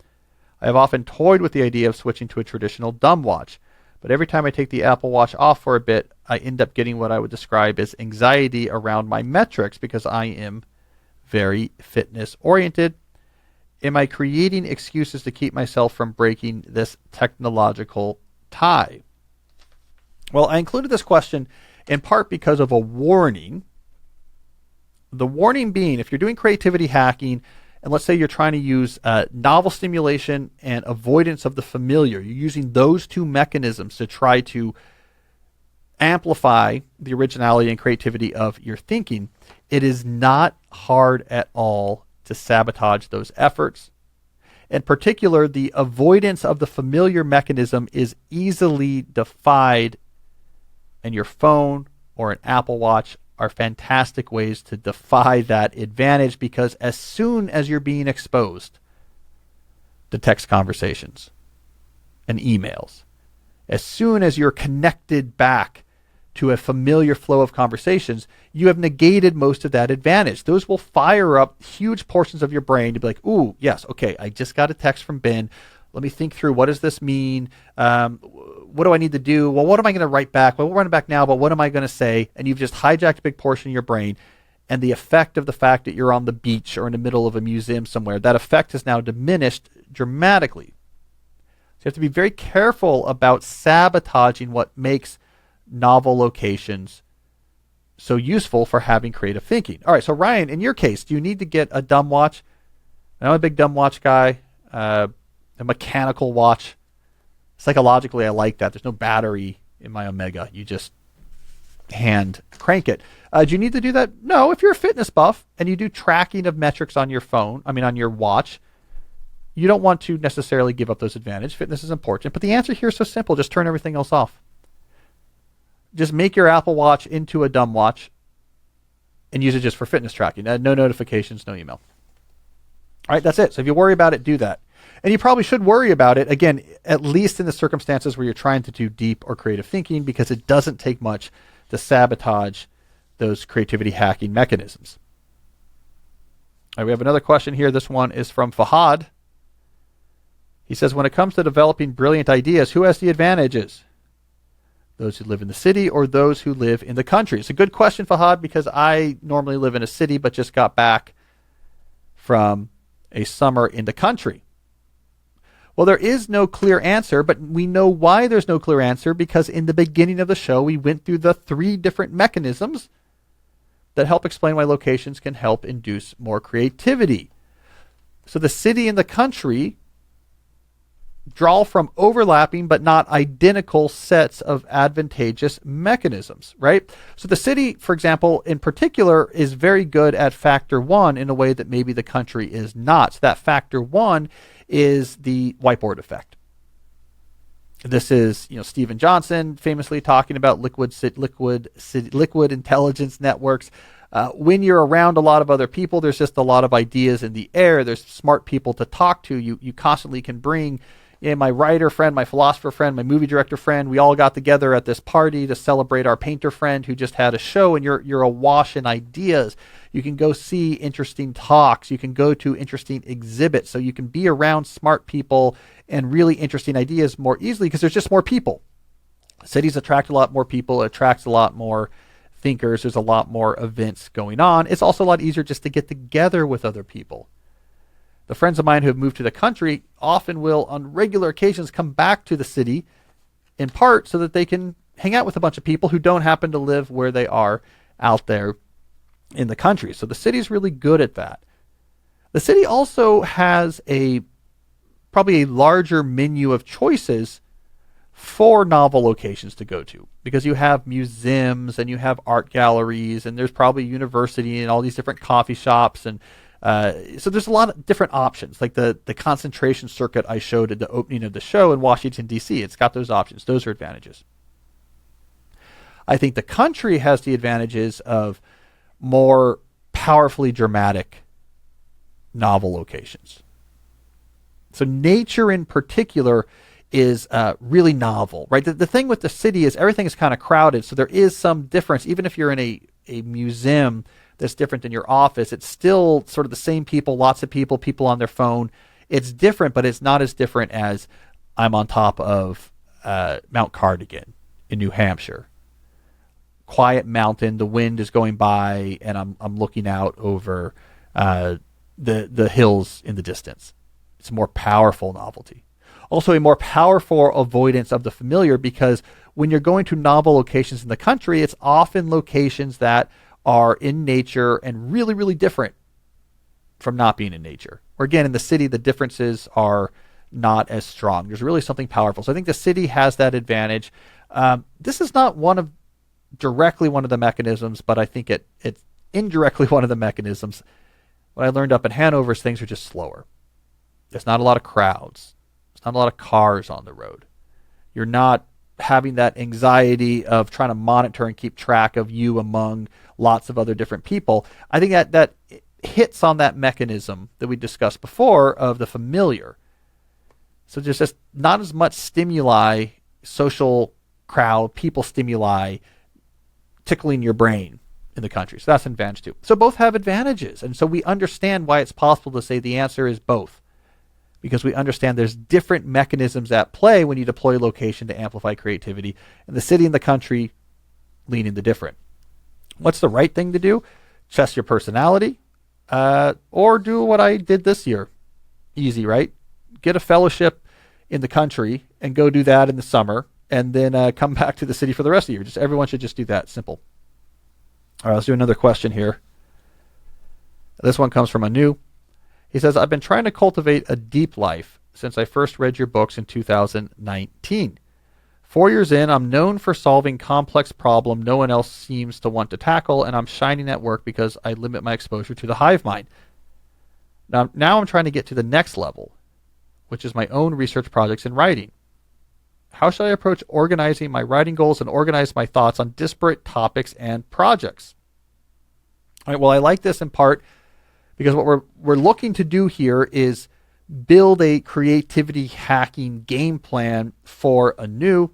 I have often toyed with the idea of switching to a traditional dumb watch. But every time I take the Apple Watch off for a bit, I end up getting what I would describe as anxiety around my metrics because I am very fitness oriented. Am I creating excuses to keep myself from breaking this technological tie? Well, I included this question in part because of a warning. The warning being, if you're doing creativity hacking, and let's say you're trying to use novel stimulation and avoidance of the familiar, you're using those two mechanisms to try to amplify the originality and creativity of your thinking, it is not hard at all to sabotage those efforts. In particular, the avoidance of the familiar mechanism is easily defied, and your phone or an Apple Watch are fantastic ways to defy that advantage because as soon as you're being exposed to text conversations and emails, as soon as you're connected back to a familiar flow of conversations, you have negated most of that advantage. Those will fire up huge portions of your brain to be like, ooh, yes, okay, I just got a text from Ben. Let me think through, what does this mean? What do I need to do? Well, what am I going to write back? Well, we'll run it back now, but what am I going to say? And you've just hijacked a big portion of your brain. And the effect of the fact that you're on the beach or in the middle of a museum somewhere, that effect has now diminished dramatically. So you have to be very careful about sabotaging what makes novel locations so useful for having creative thinking. All right, so Ryan, in your case, do you need to get a dumb watch? I'm a big dumb watch guy. A mechanical watch. Psychologically, I like that. There's no battery in my Omega. You just hand crank it. Do you need to do that? No. If you're a fitness buff and you do tracking of metrics on your phone, on your watch, you don't want to necessarily give up those advantages. Fitness is important. But the answer here is so simple. Just turn everything else off. Just make your Apple Watch into a dumb watch and use it just for fitness tracking. No notifications, no email. All right, that's it. So if you worry about it, do that. And you probably should worry about it, again, at least in the circumstances where you're trying to do deep or creative thinking, because it doesn't take much to sabotage those creativity hacking mechanisms. All right, we have another question here. This one is from Fahad. He says, when it comes to developing brilliant ideas, who has the advantages? Those who live in the city or those who live in the country? It's a good question, Fahad, because I normally live in a city but just got back from a summer in the country. Well, there is no clear answer, but we know why there's no clear answer, because in the beginning of the show, we went through the 3 different mechanisms that help explain why locations can help induce more creativity. So the city and the country draw from overlapping but not identical sets of advantageous mechanisms, right? So the city, for example, in particular, is very good at factor 1 in a way that maybe the country is not. So that factor 1 is the whiteboard effect. This is, Stephen Johnson famously talking about liquid intelligence networks. When you're around a lot of other people, there's just a lot of ideas in the air. There's smart people to talk to. You constantly can bring my writer friend, my philosopher friend, my movie director friend. We all got together at this party to celebrate our painter friend who just had a show, and you're awash in ideas. You can go see interesting talks. You can go to interesting exhibits. So you can be around smart people and really interesting ideas more easily because there's just more people. Cities attract a lot more people. It attracts a lot more thinkers. There's a lot more events going on. It's also a lot easier just to get together with other people. The friends of mine who have moved to the country often will, on regular occasions, come back to the city in part so that they can hang out with a bunch of people who don't happen to live where they are out there in the country. So the city is really good at that. The city also has probably a larger menu of choices for novel locations to go to, because you have museums and you have art galleries, and there's probably university and all these different coffee shops, and so there's a lot of different options, like the concentration circuit I showed at the opening of the show in Washington, D.C. It's got those options. Those are advantages. I think the country has the advantages of more powerfully dramatic novel locations. So nature in particular is really novel, right? The thing with the city is everything is kind of crowded, so there is some difference. Even if you're in a museum that's different than your office, it's still sort of the same people, lots of people on their phone. It's different, but it's not as different as I'm on top of Mount Cardigan in New Hampshire. Quiet mountain, the wind is going by, and I'm looking out over the hills in the distance. It's a more powerful novelty. Also a more powerful avoidance of the familiar, because when you're going to novel locations in the country, it's often locations that are in nature and really, really different from not being in nature. Or again, in the city, the differences are not as strong. There's really something powerful. So I think the city has that advantage. This is not directly one of the mechanisms, but I think it's indirectly one of the mechanisms. What I learned up in Hanover is things are just slower. There's not a lot of crowds. There's not a lot of cars on the road. You're not having that anxiety of trying to monitor and keep track of you among lots of other different people. I think that hits on that mechanism that we discussed before of the familiar. So there's just not as much stimuli, social crowd, people stimuli tickling your brain in the country. So that's an advantage too. So both have advantages. And so we understand why it's possible to say the answer is both, because we understand there's different mechanisms at play when you deploy location to amplify creativity, and the city and the country lean into different. What's the right thing to do? Test your personality, or do what I did this year. Easy, right? Get a fellowship in the country and go do that in the summer, and then come back to the city for the rest of the year. Everyone should just do that. Simple. All right, let's do another question here. This one comes from Anu. He says, I've been trying to cultivate a deep life since I first read your books in 2019. 4 years in, I'm known for solving complex problems no one else seems to want to tackle, and I'm shining at work because I limit my exposure to the hive mind. Now I'm trying to get to the next level, which is my own research projects and writing. How should I approach organizing my writing goals and organize my thoughts on disparate topics and projects? All right, well, I like this in part because what we're looking to do here is build a creativity hacking game plan for Anu.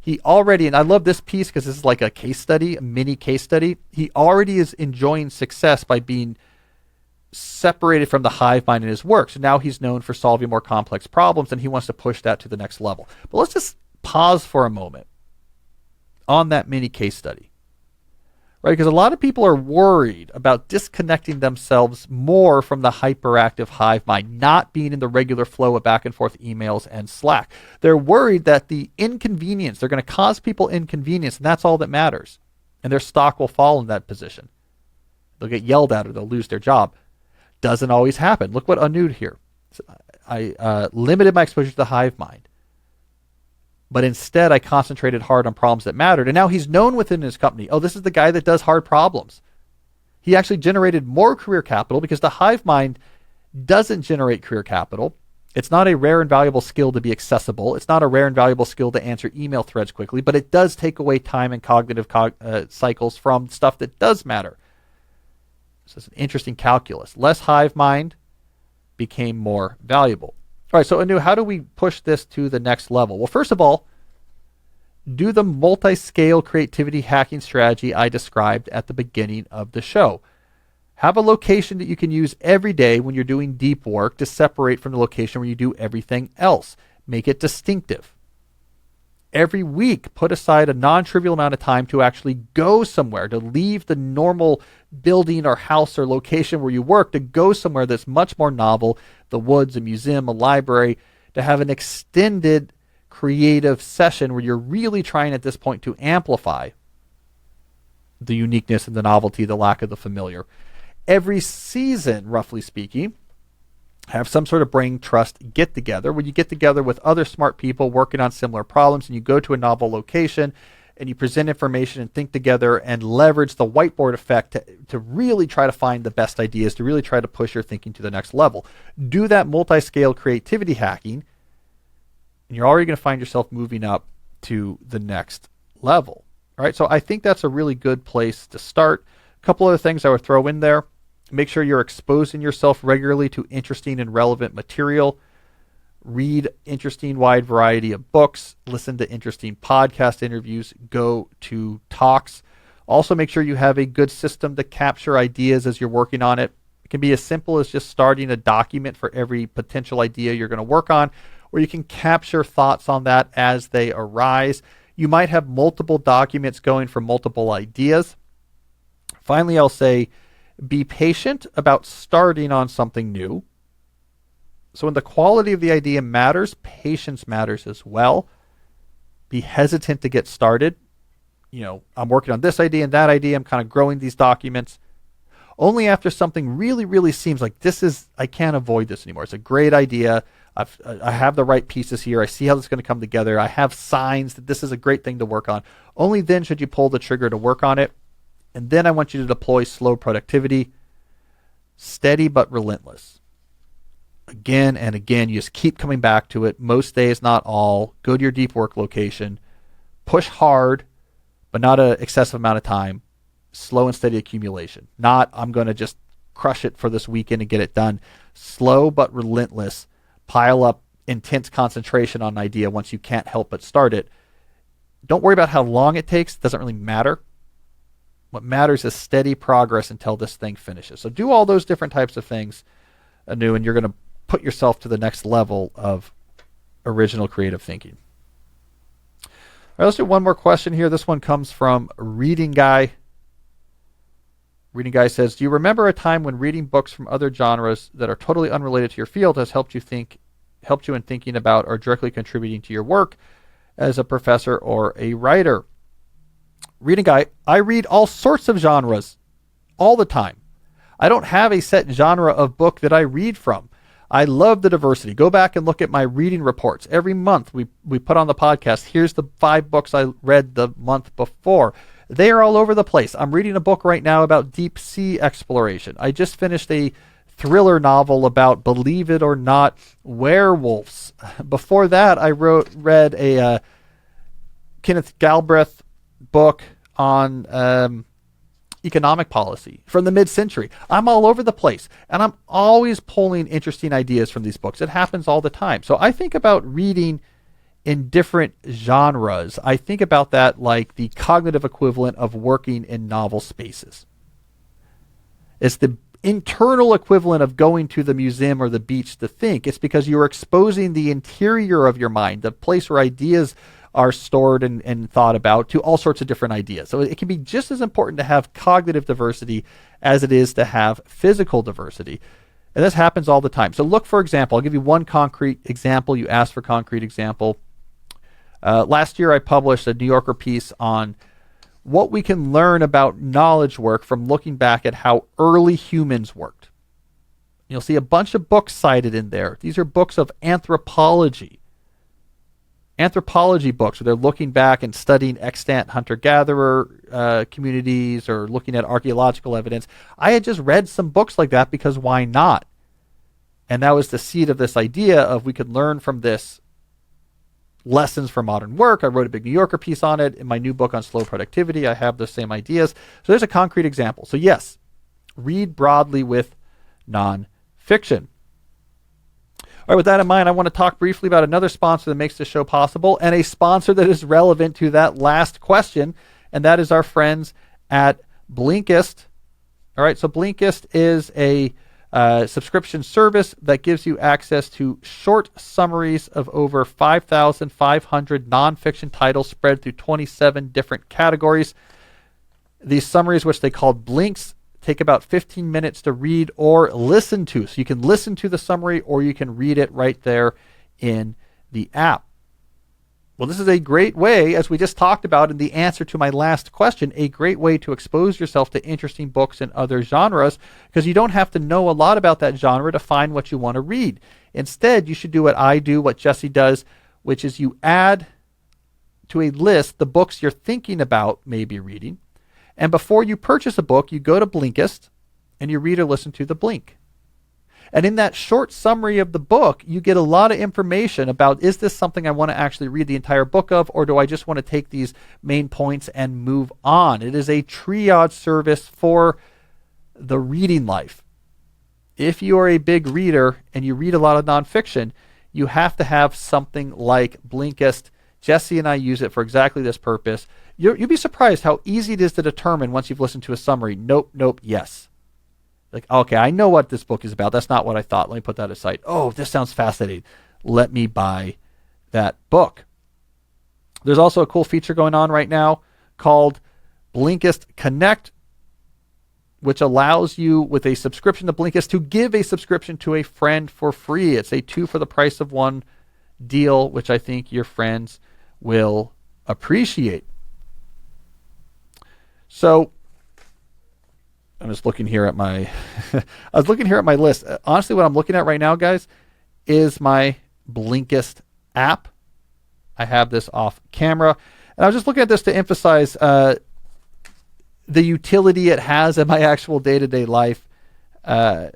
He already, and I love this piece because this is like a case study, a mini case study. He already is enjoying success by being separated from the hive mind in his work. So now he's known for solving more complex problems, and he wants to push that to the next level. But let's just pause for a moment on that mini case study, right? Because a lot of people are worried about disconnecting themselves more from the hyperactive hive mind, not being in the regular flow of back and forth emails and Slack. They're worried that the inconvenience, they're going to cause people inconvenience, and that's all that matters. And their stock will fall in that position. They'll get yelled at or they'll lose their job. Doesn't always happen. Look what Anud here. I limited my exposure to the hive mind, but instead I concentrated hard on problems that mattered. And now he's known within his company. Oh, this is the guy that does hard problems. He actually generated more career capital because the hive mind doesn't generate career capital. It's not a rare and valuable skill to be accessible. It's not a rare and valuable skill to answer email threads quickly, but it does take away time and cognitive cycles from stuff that does matter. So it's an interesting calculus. Less hive mind became more valuable. All right, so Anu, how do we push this to the next level? Well, first of all, do the multi-scale creativity hacking strategy I described at the beginning of the show. Have a location that you can use every day when you're doing deep work to separate from the location where you do everything else. Make it distinctive. Every week, put aside a non-trivial amount of time to actually go somewhere, to leave the normal building or house or location where you work, to go somewhere that's much more novel, the woods, a museum, a library, to have an extended creative session where you're really trying at this point to amplify the uniqueness and the novelty, the lack of the familiar. Every season, roughly speaking, have some sort of brain trust get together where you get together with other smart people working on similar problems, and you go to a novel location and you present information and think together and leverage the whiteboard effect to really try to find the best ideas, to really try to push your thinking to the next level. Do that multi-scale creativity hacking, and you're already going to find yourself moving up to the next level. All right, so I think that's a really good place to start. A couple other things I would throw in there. Make sure you're exposing yourself regularly to interesting and relevant material. Read interesting wide variety of books. Listen to interesting podcast interviews. Go to talks. Also make sure you have a good system to capture ideas as you're working on it. It can be as simple as just starting a document for every potential idea you're going to work on, or you can capture thoughts on that as they arise. You might have multiple documents going for multiple ideas. Finally, I'll say, be patient about starting on something new. So when the quality of the idea matters, patience matters as well. Be hesitant to get started. I'm working on this idea and that idea. I'm kind of growing these documents. Only after something really, really seems like I can't avoid this anymore. It's a great idea. I have the right pieces here. I see how this is going to come together. I have signs that this is a great thing to work on. Only then should you pull the trigger to work on it. And then I want you to deploy slow productivity, steady but relentless. Again and again, you just keep coming back to it. Most days, not all. Go to your deep work location. Push hard, but not an excessive amount of time. Slow and steady accumulation. Not, I'm going to just crush it for this weekend and get it done. Slow but relentless. Pile up intense concentration on an idea once you can't help but start it. Don't worry about how long it takes. It doesn't really matter. What matters is steady progress until this thing finishes. So do all those different types of things anew, and you're going to put yourself to the next level of original creative thinking. All right, let's do one more question here. This one comes from Reading Guy. Reading Guy says, do you remember a time when reading books from other genres that are totally unrelated to your field has helped you in thinking about or directly contributing to your work as a professor or a writer? Reading Guy, I read all sorts of genres all the time. I don't have a set genre of book that I read from. I love the diversity. Go back and look at my reading reports. Every month we put on the podcast, here's the 5 books I read the month before. They are all over the place. I'm reading a book right now about deep sea exploration. I just finished a thriller novel about, believe it or not, werewolves. Before that, I read a Kenneth Galbraith book on economic policy from the mid-century. I'm all over the place, and I'm always pulling interesting ideas from these books. It happens all the time. So I think about reading in different genres. I think about that like the cognitive equivalent of working in novel spaces. It's internal equivalent of going to the museum or the beach to think. It's because you're exposing the interior of your mind, the place where ideas are stored and thought about, to all sorts of different ideas. So it can be just as important to have cognitive diversity as it is to have physical diversity. And this happens all the time. So look, for example, I'll give you one concrete example. You asked for concrete example. Last year, I published a New Yorker piece on what we can learn about knowledge work from looking back at how early humans worked. You'll see a bunch of books cited in there. These are books of anthropology books, where they're looking back and studying extant hunter-gatherer communities or looking at archaeological evidence. I had just read some books like that because why not? And that was the seed of this idea of we could learn from this lessons for modern work. I wrote a big New Yorker piece on it. In my new book on slow productivity, I have the same ideas. So there's a concrete example. So yes, read broadly with nonfiction. All right, with that in mind, I want to talk briefly about another sponsor that makes this show possible, and a sponsor that is relevant to that last question, and that is our friends at Blinkist. All right, so Blinkist is a subscription service that gives you access to short summaries of over 5,500 nonfiction titles spread through 27 different categories. These summaries, which they call blinks, take about 15 minutes to read or listen to. So you can listen to the summary or you can read it right there in the app. Well, this is a great way, as we just talked about in the answer to my last question, a great way to expose yourself to interesting books in other genres, because you don't have to know a lot about that genre to find what you want to read. Instead, you should do what I do, what Jesse does, which is you add to a list the books you're thinking about maybe reading. And before you purchase a book, you go to Blinkist and you read or listen to the blink. And in that short summary of the book, you get a lot of information about, is this something I want to actually read the entire book of, or do I just want to take these main points and move on? It is a triage service for the reading life. If you are a big reader and you read a lot of nonfiction, you have to have something like Blinkist. Jesse and I use it for exactly this purpose. You'll be surprised how easy it is to determine once you've listened to a summary. Nope, yes. Like, okay, I know what this book is about. That's not what I thought. Let me put that aside. Oh, this sounds fascinating. Let me buy that book. There's also a cool feature going on right now called Blinkist Connect, which allows you, with a subscription to Blinkist, to give a subscription to a friend for free. It's a 2 for the price of 1 deal, which I think your friends will appreciate. So I'm just looking here at my I was looking here at my list. Honestly, what I'm looking at right now, guys, is my Blinkist app. I have this off camera. And I was just looking at this to emphasize the utility it has in my actual day-to-day life. Well,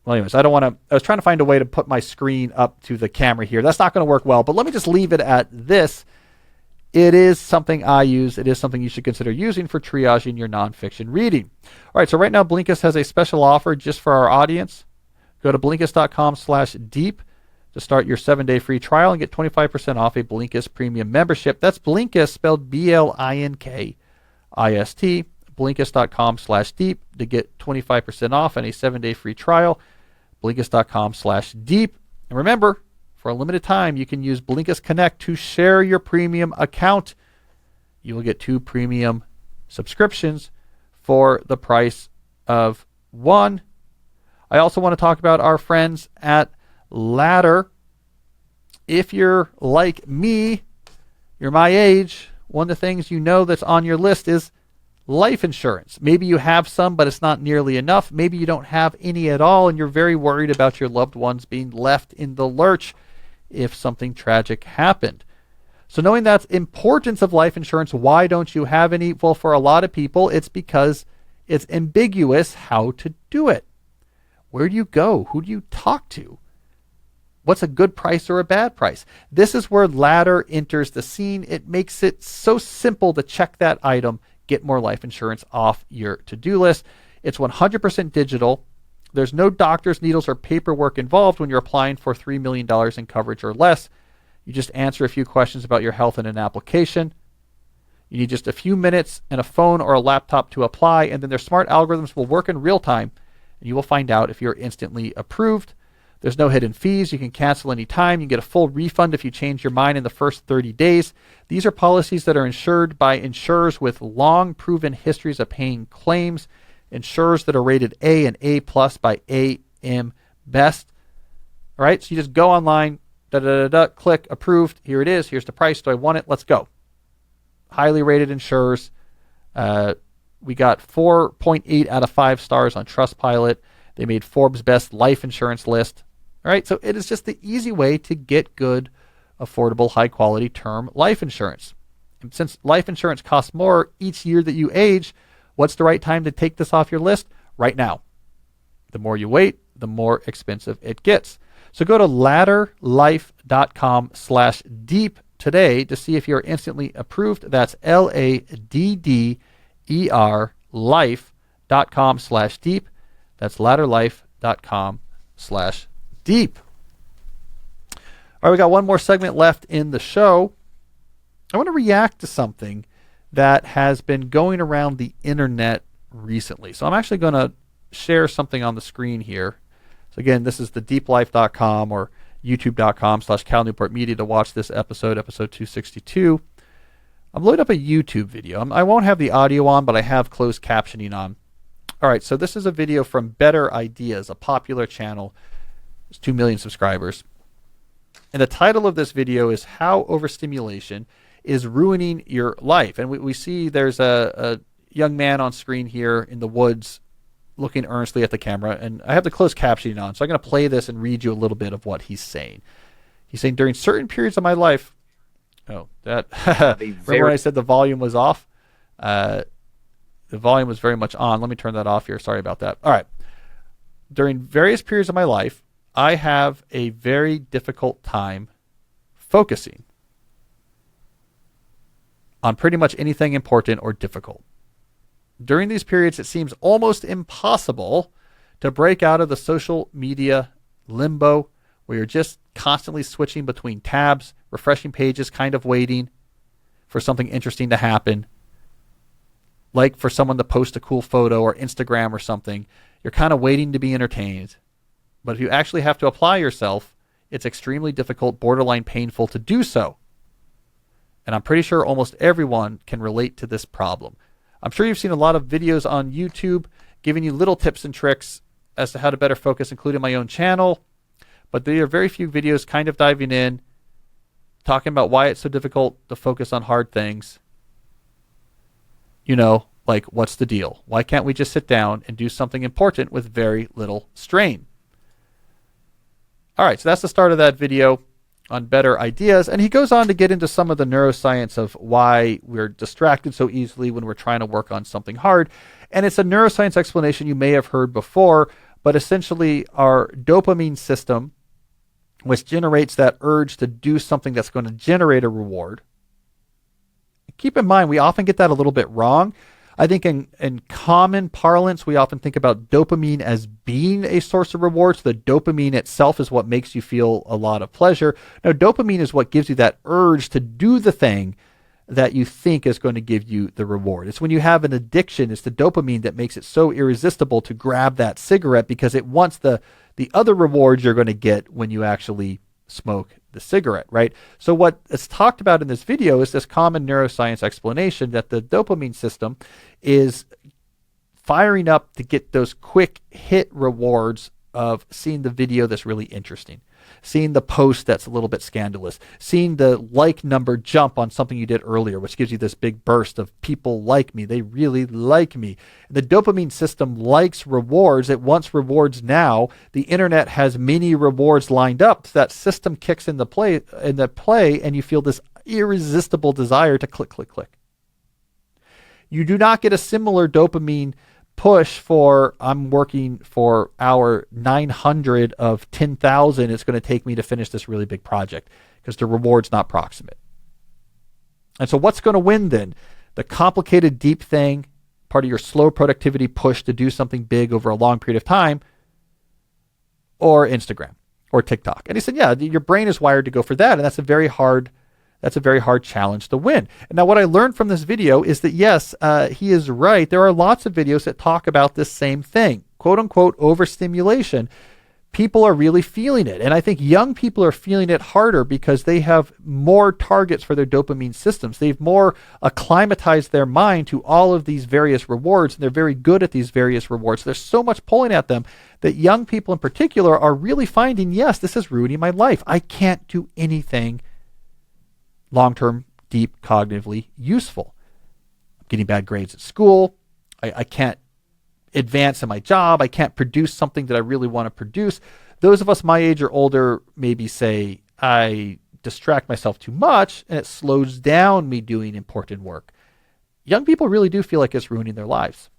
anyways, I was trying to find a way to put my screen up to the camera here. That's not going to work well, but let me just leave it at this. It is something I use. It is something you should consider using for triaging your nonfiction reading. All right, so right now Blinkist has a special offer just for our audience. Go to Blinkist.com/deep to start your 7-day free trial and get 25% off a Blinkist premium membership. That's Blinkist, spelled Blinkist. Blinkist.com/deep to get 25% off and a 7-day free trial. Blinkist.com/deep. And remember, for a limited time, you can use Blinkist Connect to share your premium account. You will get 2 premium subscriptions for the price of 1. I also want to talk about our friends at Ladder. If you're like me, you're my age, one of the things you know that's on your list is life insurance. Maybe you have some, but it's not nearly enough. Maybe you don't have any at all, and you're very worried about your loved ones being left in the lurch if something tragic happened. So knowing that importance of life insurance, why don't you have any? Well, for a lot of people, it's because it's ambiguous how to do it. Where do you go? Who do you talk to? What's a good price or a bad price? This is where Ladder enters the scene. It makes it so simple to check that item, get more life insurance off your to-do list. It's 100% digital. There's no doctors, needles, or paperwork involved when you're applying for $3 million in coverage or less. You just answer a few questions about your health in an application. You need just a few minutes and a phone or a laptop to apply, and then their smart algorithms will work in real time and you will find out if you're instantly approved. There's no hidden fees. You can cancel anytime. You get a full refund if you change your mind in the first 30 days. These are policies that are insured by insurers with long proven histories of paying claims, insurers that are rated A and A plus by AM Best. All right, so you just go online, click approved. Here it is. Here's the price. Do I want it? Let's go. Highly rated insurers. We got 4.8 out of 5 stars on Trustpilot. They made Forbes' best life insurance list. All right, so it is just the easy way to get good, affordable, high-quality term life insurance. And since life insurance costs more each year that you age, what's the right time to take this off your list? Right now. The more you wait, the more expensive it gets. So go to ladderlife.com/deep today to see if you're instantly approved. That's LADDER life.com/deep. That's ladderlife.com/deep. All right, we got one more segment left in the show. I want to react to something that has been going around the internet recently. So I'm actually going to share something on the screen here. So again, this is the deeplife.com or youtube.com/Cal Newport Media to watch this episode 262. I'm loading up a YouTube video. I won't have the audio on, but I have closed captioning on. All right, so this is a video from Better Ideas, a popular channel. There's 2 million subscribers. And the title of this video is How Overstimulation is Ruining Your Life. And we see there's a young man on screen here in the woods looking earnestly at the camera. And I have the closed captioning on, so I'm going to play this and read you a little bit of what he's saying. He's saying, during certain periods of my life, remember when I said the volume was off? The volume was very much on. Let me turn that off here. Sorry about that. All right. During various periods of my life, I have a very difficult time focusing on pretty much anything important or difficult. During these periods, it seems almost impossible to break out of the social media limbo where you're just constantly switching between tabs, refreshing pages, kind of waiting for something interesting to happen. Like for someone to post a cool photo or Instagram or something, you're kind of waiting to be entertained. But if you actually have to apply yourself, it's extremely difficult, borderline painful to do so. And I'm pretty sure almost everyone can relate to this problem. I'm sure you've seen a lot of videos on YouTube giving you little tips and tricks as to how to better focus, including my own channel. But there are very few videos kind of diving in, talking about why it's so difficult to focus on hard things. Like, what's the deal? Why can't we just sit down and do something important with very little strain? All right, so that's the start of that video on Better Ideas. And he goes on to get into some of the neuroscience of why we're distracted so easily when we're trying to work on something hard. And it's a neuroscience explanation you may have heard before, but essentially our dopamine system, which generates that urge to do something that's going to generate a reward. Keep in mind, we often get that a little bit wrong. I think in common parlance, we often think about dopamine as being a source of reward. So the dopamine itself is what makes you feel a lot of pleasure. No, dopamine is what gives you that urge to do the thing that you think is going to give you the reward. It's when you have an addiction, it's the dopamine that makes it so irresistible to grab that cigarette because it wants the other rewards you're going to get when you actually smoke the cigarette, right? So what is talked about in this video is this common neuroscience explanation that the dopamine system is firing up to get those quick hit rewards of seeing the video that's really interesting, seeing the post that's a little bit scandalous, seeing the like number jump on something you did earlier, which gives you this big burst of people like me. They really like me. The dopamine system likes rewards. It wants rewards now. The internet has many rewards lined up. So that system kicks into play, and you feel this irresistible desire to click, click, click. You do not get a similar dopamine push for I'm working for hour 900 of 10,000. It's going to take me to finish this really big project because the reward's not proximate. And so what's going to win then? The complicated, deep thing, part of your slow productivity push to do something big over a long period of time, or Instagram or TikTok? And he said, yeah, your brain is wired to go for that. And that's a very hard challenge to win. And now what I learned from this video is that, yes, he is right. There are lots of videos that talk about this same thing. quote unquote overstimulation, people are really feeling it. And I think young people are feeling it harder because they have more targets for their dopamine systems. They've more acclimatized their mind to all of these various rewards, and they're very good at these various rewards. There's so much pulling at them that young people in particular are really finding, yes, this is ruining my life. I can't do anything long-term, deep, cognitively useful. I'm getting bad grades at school. I can't advance in my job. I can't produce something that I really want to produce. Those of us my age or older maybe say, I distract myself too much and it slows down me doing important work. Young people really do feel like it's ruining their lives.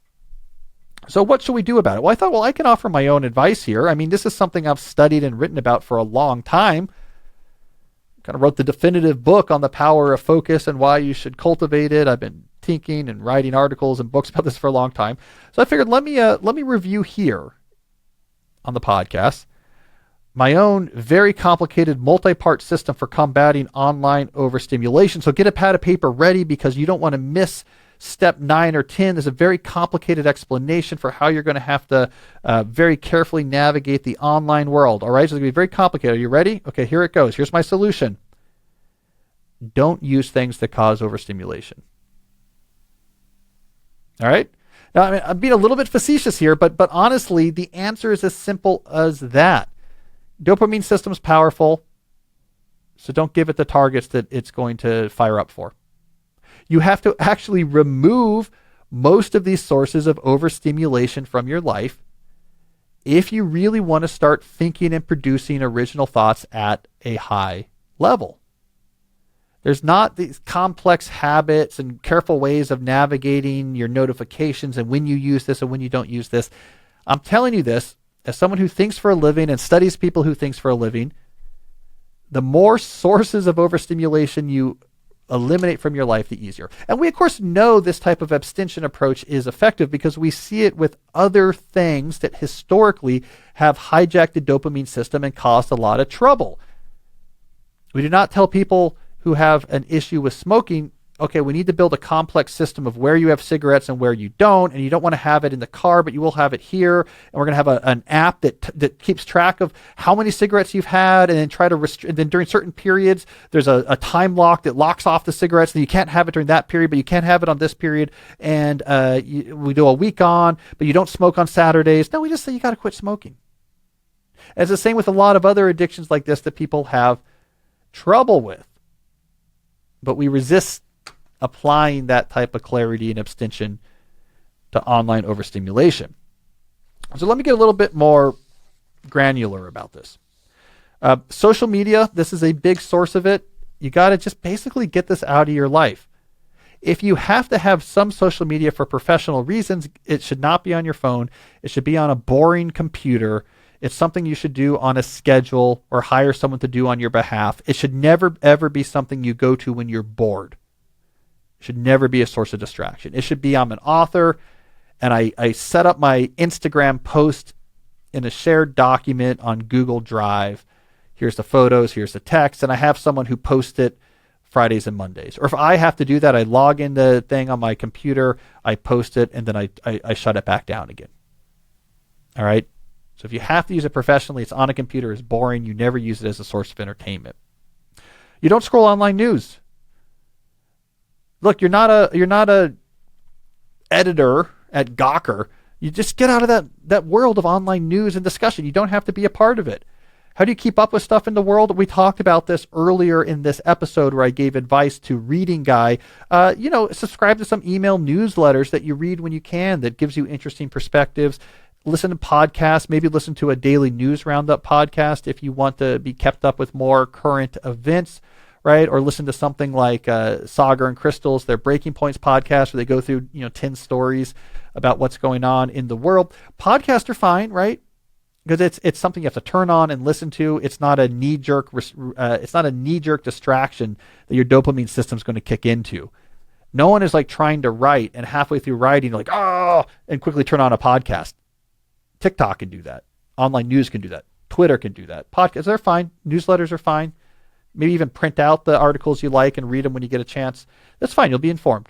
So what should we do about it? Well, I thought, I can offer my own advice here. I mean, this is something I've studied and written about for a long time. Kind of wrote the definitive book on the power of focus and why you should cultivate it. I've been thinking and writing articles and books about this for a long time. So I figured let me review here on the podcast my own very complicated multi-part system for combating online overstimulation. So get a pad of paper ready because you don't want to miss step 9 or 10. There's a very complicated explanation for how you're going to have to very carefully navigate the online world. All right, so it's going to be very complicated. Are you ready? Okay, here it goes. Here's my solution. Don't use things that cause overstimulation. All right. Now, I mean, I'm being a little bit facetious here, but honestly, the answer is as simple as that. Dopamine system's powerful, so don't give it the targets that it's going to fire up for. You have to actually remove most of these sources of overstimulation from your life if you really want to start thinking and producing original thoughts at a high level. There's not these complex habits and careful ways of navigating your notifications and when you use this and when you don't use this. I'm telling you this as someone who thinks for a living and studies people who thinks for a living. The more sources of overstimulation you eliminate from your life, the easier. And we, of course, know this type of abstention approach is effective because we see it with other things that historically have hijacked the dopamine system and caused a lot of trouble. We do not tell people who have an issue with smoking, okay, we need to build a complex system of where you have cigarettes and where you don't, and you don't want to have it in the car, but you will have it here, and we're going to have an app that keeps track of how many cigarettes you've had, and then try to restrict. Then during certain periods, there's a time lock that locks off the cigarettes, and you can't have it during that period, but you can have it on this period, and we do a week on, but you don't smoke on Saturdays. No, we just say you got to quit smoking. And it's the same with a lot of other addictions like this that people have trouble with. But we resist applying that type of clarity and abstention to online overstimulation. So let me get a little bit more granular about this. Social media, this is a big source of it. You got to just basically get this out of your life. If you have to have some social media for professional reasons, it should not be on your phone. It should be on a boring computer. It's something you should do on a schedule or hire someone to do on your behalf. It should never, ever be something you go to when you're bored. It should never be a source of distraction. It should be, I'm an author, and I set up my Instagram post in a shared document on Google Drive. Here's the photos, here's the text, and I have someone who posts it Fridays and Mondays. Or if I have to do that, I log in the thing on my computer, I post it, and then I shut it back down again. All right? So if you have to use it professionally, it's on a computer, it's boring, you never use it as a source of entertainment. You don't scroll online news. Look, you're not a editor at Gawker. You just get out of that world of online news and discussion. You don't have to be a part of it. How do you keep up with stuff in the world? We talked about this earlier in this episode where I gave advice to Reading Guy. Subscribe to some email newsletters that you read when you can that gives you interesting perspectives. Listen to podcasts, maybe listen to a daily news roundup podcast if you want to be kept up with more current events, right? Or listen to something like Sagar and Crystal's, their Breaking Points podcast, where they go through 10 stories about what's going on in the world. Podcasts are fine, right? Because it's something you have to turn on and listen to. It's not a knee-jerk distraction that your dopamine system's going to kick into. No one is like trying to write and halfway through writing, like, and quickly turn on a podcast. TikTok can do that. Online news can do that. Twitter can do that. Podcasts, they're fine. Newsletters are fine. Maybe even print out the articles you like and read them when you get a chance. That's fine. You'll be informed.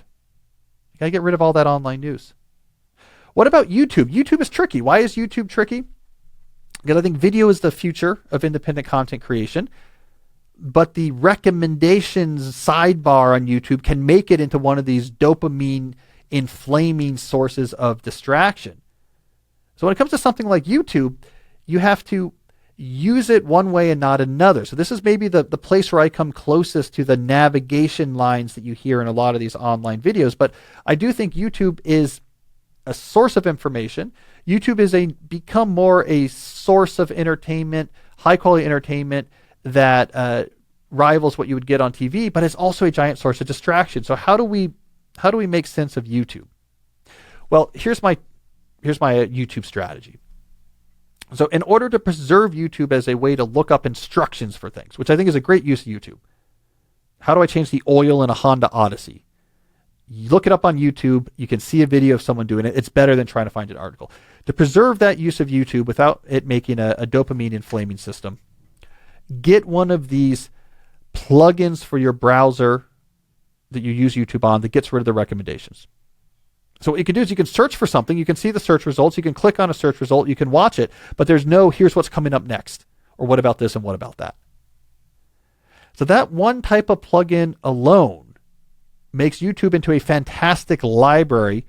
You got to get rid of all that online news. What about YouTube? YouTube is tricky. Why is YouTube tricky? Because I think video is the future of independent content creation, but the recommendations sidebar on YouTube can make it into one of these dopamine inflaming sources of distraction. So when it comes to something like YouTube, you have to use it one way and not another. So this is maybe the place where I come closest to the navigation lines that you hear in a lot of these online videos. But I do think YouTube is a source of information. YouTube is become more a source of entertainment, high quality entertainment that rivals what you would get on TV, but it's also a giant source of distraction. So how do we make sense of YouTube? Well, here's my YouTube strategy. So in order to preserve YouTube as a way to look up instructions for things, which I think is a great use of YouTube. How do I change the oil in a Honda Odyssey? You look it up on YouTube, you can see a video of someone doing it. It's better than trying to find an article. To preserve that use of YouTube without it making a dopamine inflaming system, get one of these plugins for your browser that you use YouTube on that gets rid of the recommendations. So what you can do is you can search for something, you can see the search results, you can click on a search result, you can watch it, but there's no here's what's coming up next, or what about this and what about that. So that one type of plugin alone makes YouTube into a fantastic library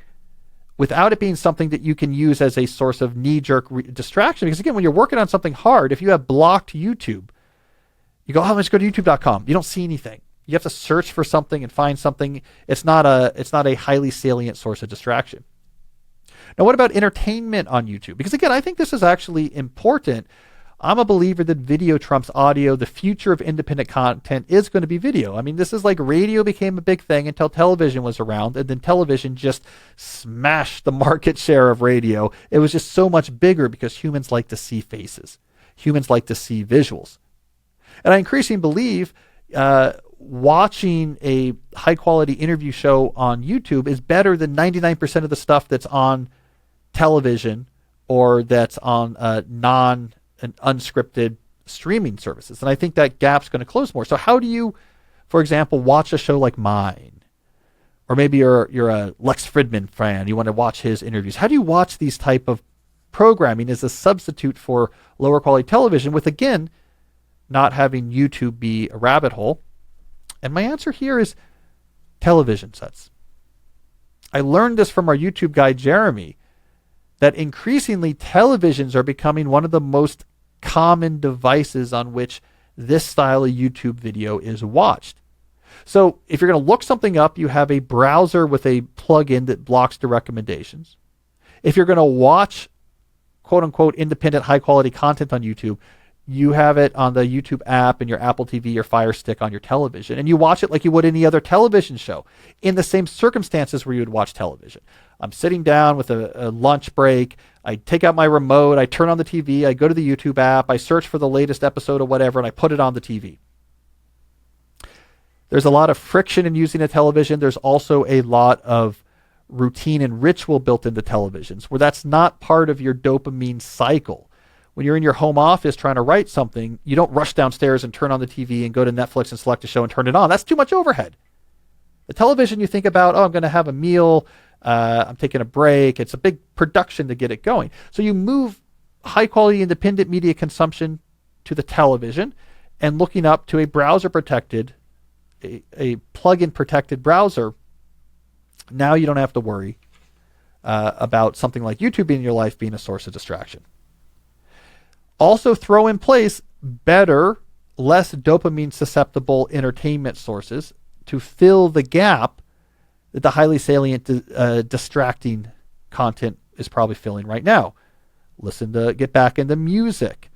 without it being something that you can use as a source of knee-jerk distraction. Because again, when you're working on something hard, if you have blocked YouTube, you go, oh, let's go to youtube.com. You don't see anything. You have to search for something and find something. It's not a highly salient source of distraction. Now, what about entertainment on YouTube? Because again, I think this is actually important. I'm a believer that video trumps audio. The future of independent content is going to be video. I mean, this is like radio became a big thing until television was around, and then television just smashed the market share of radio. It was just so much bigger because humans like to see faces. Humans like to see visuals. And I increasingly believe watching a high-quality interview show on YouTube is better than 99% of the stuff that's on television or that's on and unscripted streaming services. And I think that gap's going to close more. So how do you, for example, watch a show like mine? Or maybe you're a Lex Fridman fan. You want to watch his interviews. How do you watch these type of programming as a substitute for lower quality television with, again, not having YouTube be a rabbit hole? And my answer here is television sets. I learned this from our YouTube guy, Jeremy, that increasingly televisions are becoming one of the most common devices on which this style of YouTube video is watched. So if you're going to look something up, you have a browser with a plugin that blocks the recommendations. If you're going to watch quote unquote independent high quality content on YouTube, you have it on the YouTube app and your Apple TV or Fire Stick on your television. And you watch it like you would any other television show in the same circumstances where you would watch television. I'm sitting down with a lunch break. I take out my remote. I turn on the TV. I go to the YouTube app. I search for the latest episode of whatever, and I put it on the TV. There's a lot of friction in using a television. There's also a lot of routine and ritual built into televisions where that's not part of your dopamine cycle. When you're in your home office trying to write something, you don't rush downstairs and turn on the TV and go to Netflix and select a show and turn it on. That's too much overhead. The television, you think about, oh, I'm going to have a meal. I'm taking a break. It's a big production to get it going. So you move high quality independent media consumption to the television and looking up to a browser protected, a plug-in protected browser. Now you don't have to worry about something like YouTube in your life being a source of distraction. Also throw in place better, less dopamine susceptible entertainment sources to fill the gap that the highly salient distracting content is probably filling right now. Get back into music.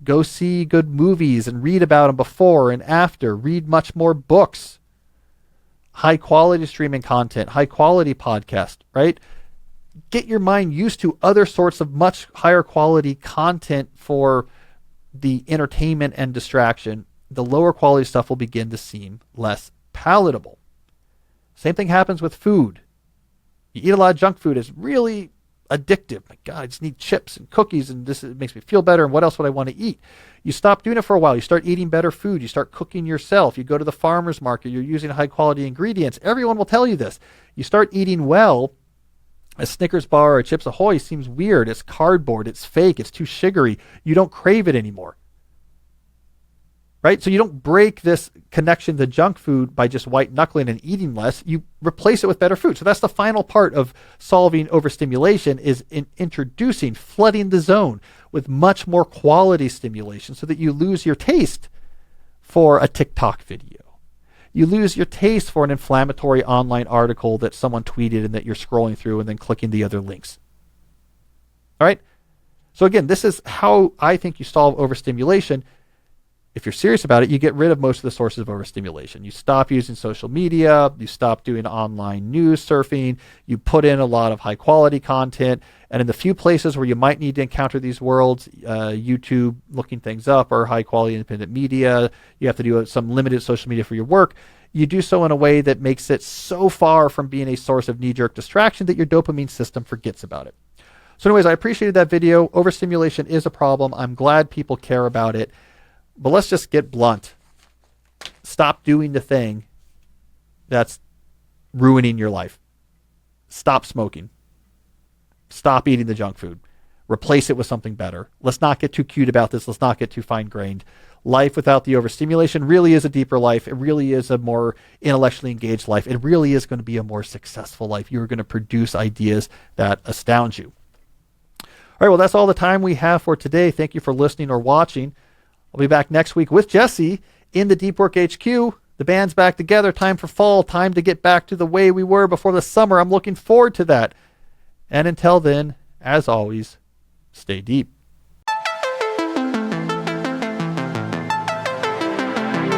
Go see good movies and read about them before and after. Read much more books. High quality streaming content, high quality podcast, right? Get your mind used to other sorts of much higher quality content for the entertainment and distraction. The lower quality stuff will begin to seem less palatable. Same thing happens with food. You eat a lot of junk food. It's really addictive. My God, I just need chips and cookies and it makes me feel better. And what else would I want to eat? You stop doing it for a while. You start eating better food. You start cooking yourself. You go to the farmer's market. You're using high quality ingredients. Everyone will tell you this. You start eating well. A Snickers bar or a Chips Ahoy seems weird. It's cardboard. It's fake. It's too sugary. You don't crave it anymore. Right? So you don't break this connection to junk food by just white knuckling and eating less. You replace it with better food. So that's the final part of solving overstimulation, is in introducing, flooding the zone with much more quality stimulation so that you lose your taste for a TikTok video. You lose your taste for an inflammatory online article that someone tweeted and that you're scrolling through and then clicking the other links. All right? So again, this is how I think you solve overstimulation. If you're serious about it, you get rid of most of the sources of overstimulation. You stop using social media, you stop doing online news surfing, you put in a lot of high quality content, and in the few places where you might need to encounter these worlds, YouTube, looking things up, or high quality independent media, you have to do some limited social media for your work, you do so in a way that makes it so far from being a source of knee-jerk distraction that your dopamine system forgets about it. So anyways, I appreciated that video. Overstimulation is a problem. I'm glad people care about it. But let's just get blunt. Stop doing the thing that's ruining your life. Stop smoking. Stop eating the junk food. Replace it with something better. Let's not get too cute about this. Let's not get too fine-grained. Life without the overstimulation really is a deeper life. It really is a more intellectually engaged life. It really is going to be a more successful life. You're going to produce ideas that astound you. All right, well, that's all the time we have for today. Thank you for listening or watching. I'll be back next week with Jesse in the Deep Work HQ. The band's back together. Time for fall. Time to get back to the way we were before the summer. I'm looking forward to that. And until then, as always, stay deep.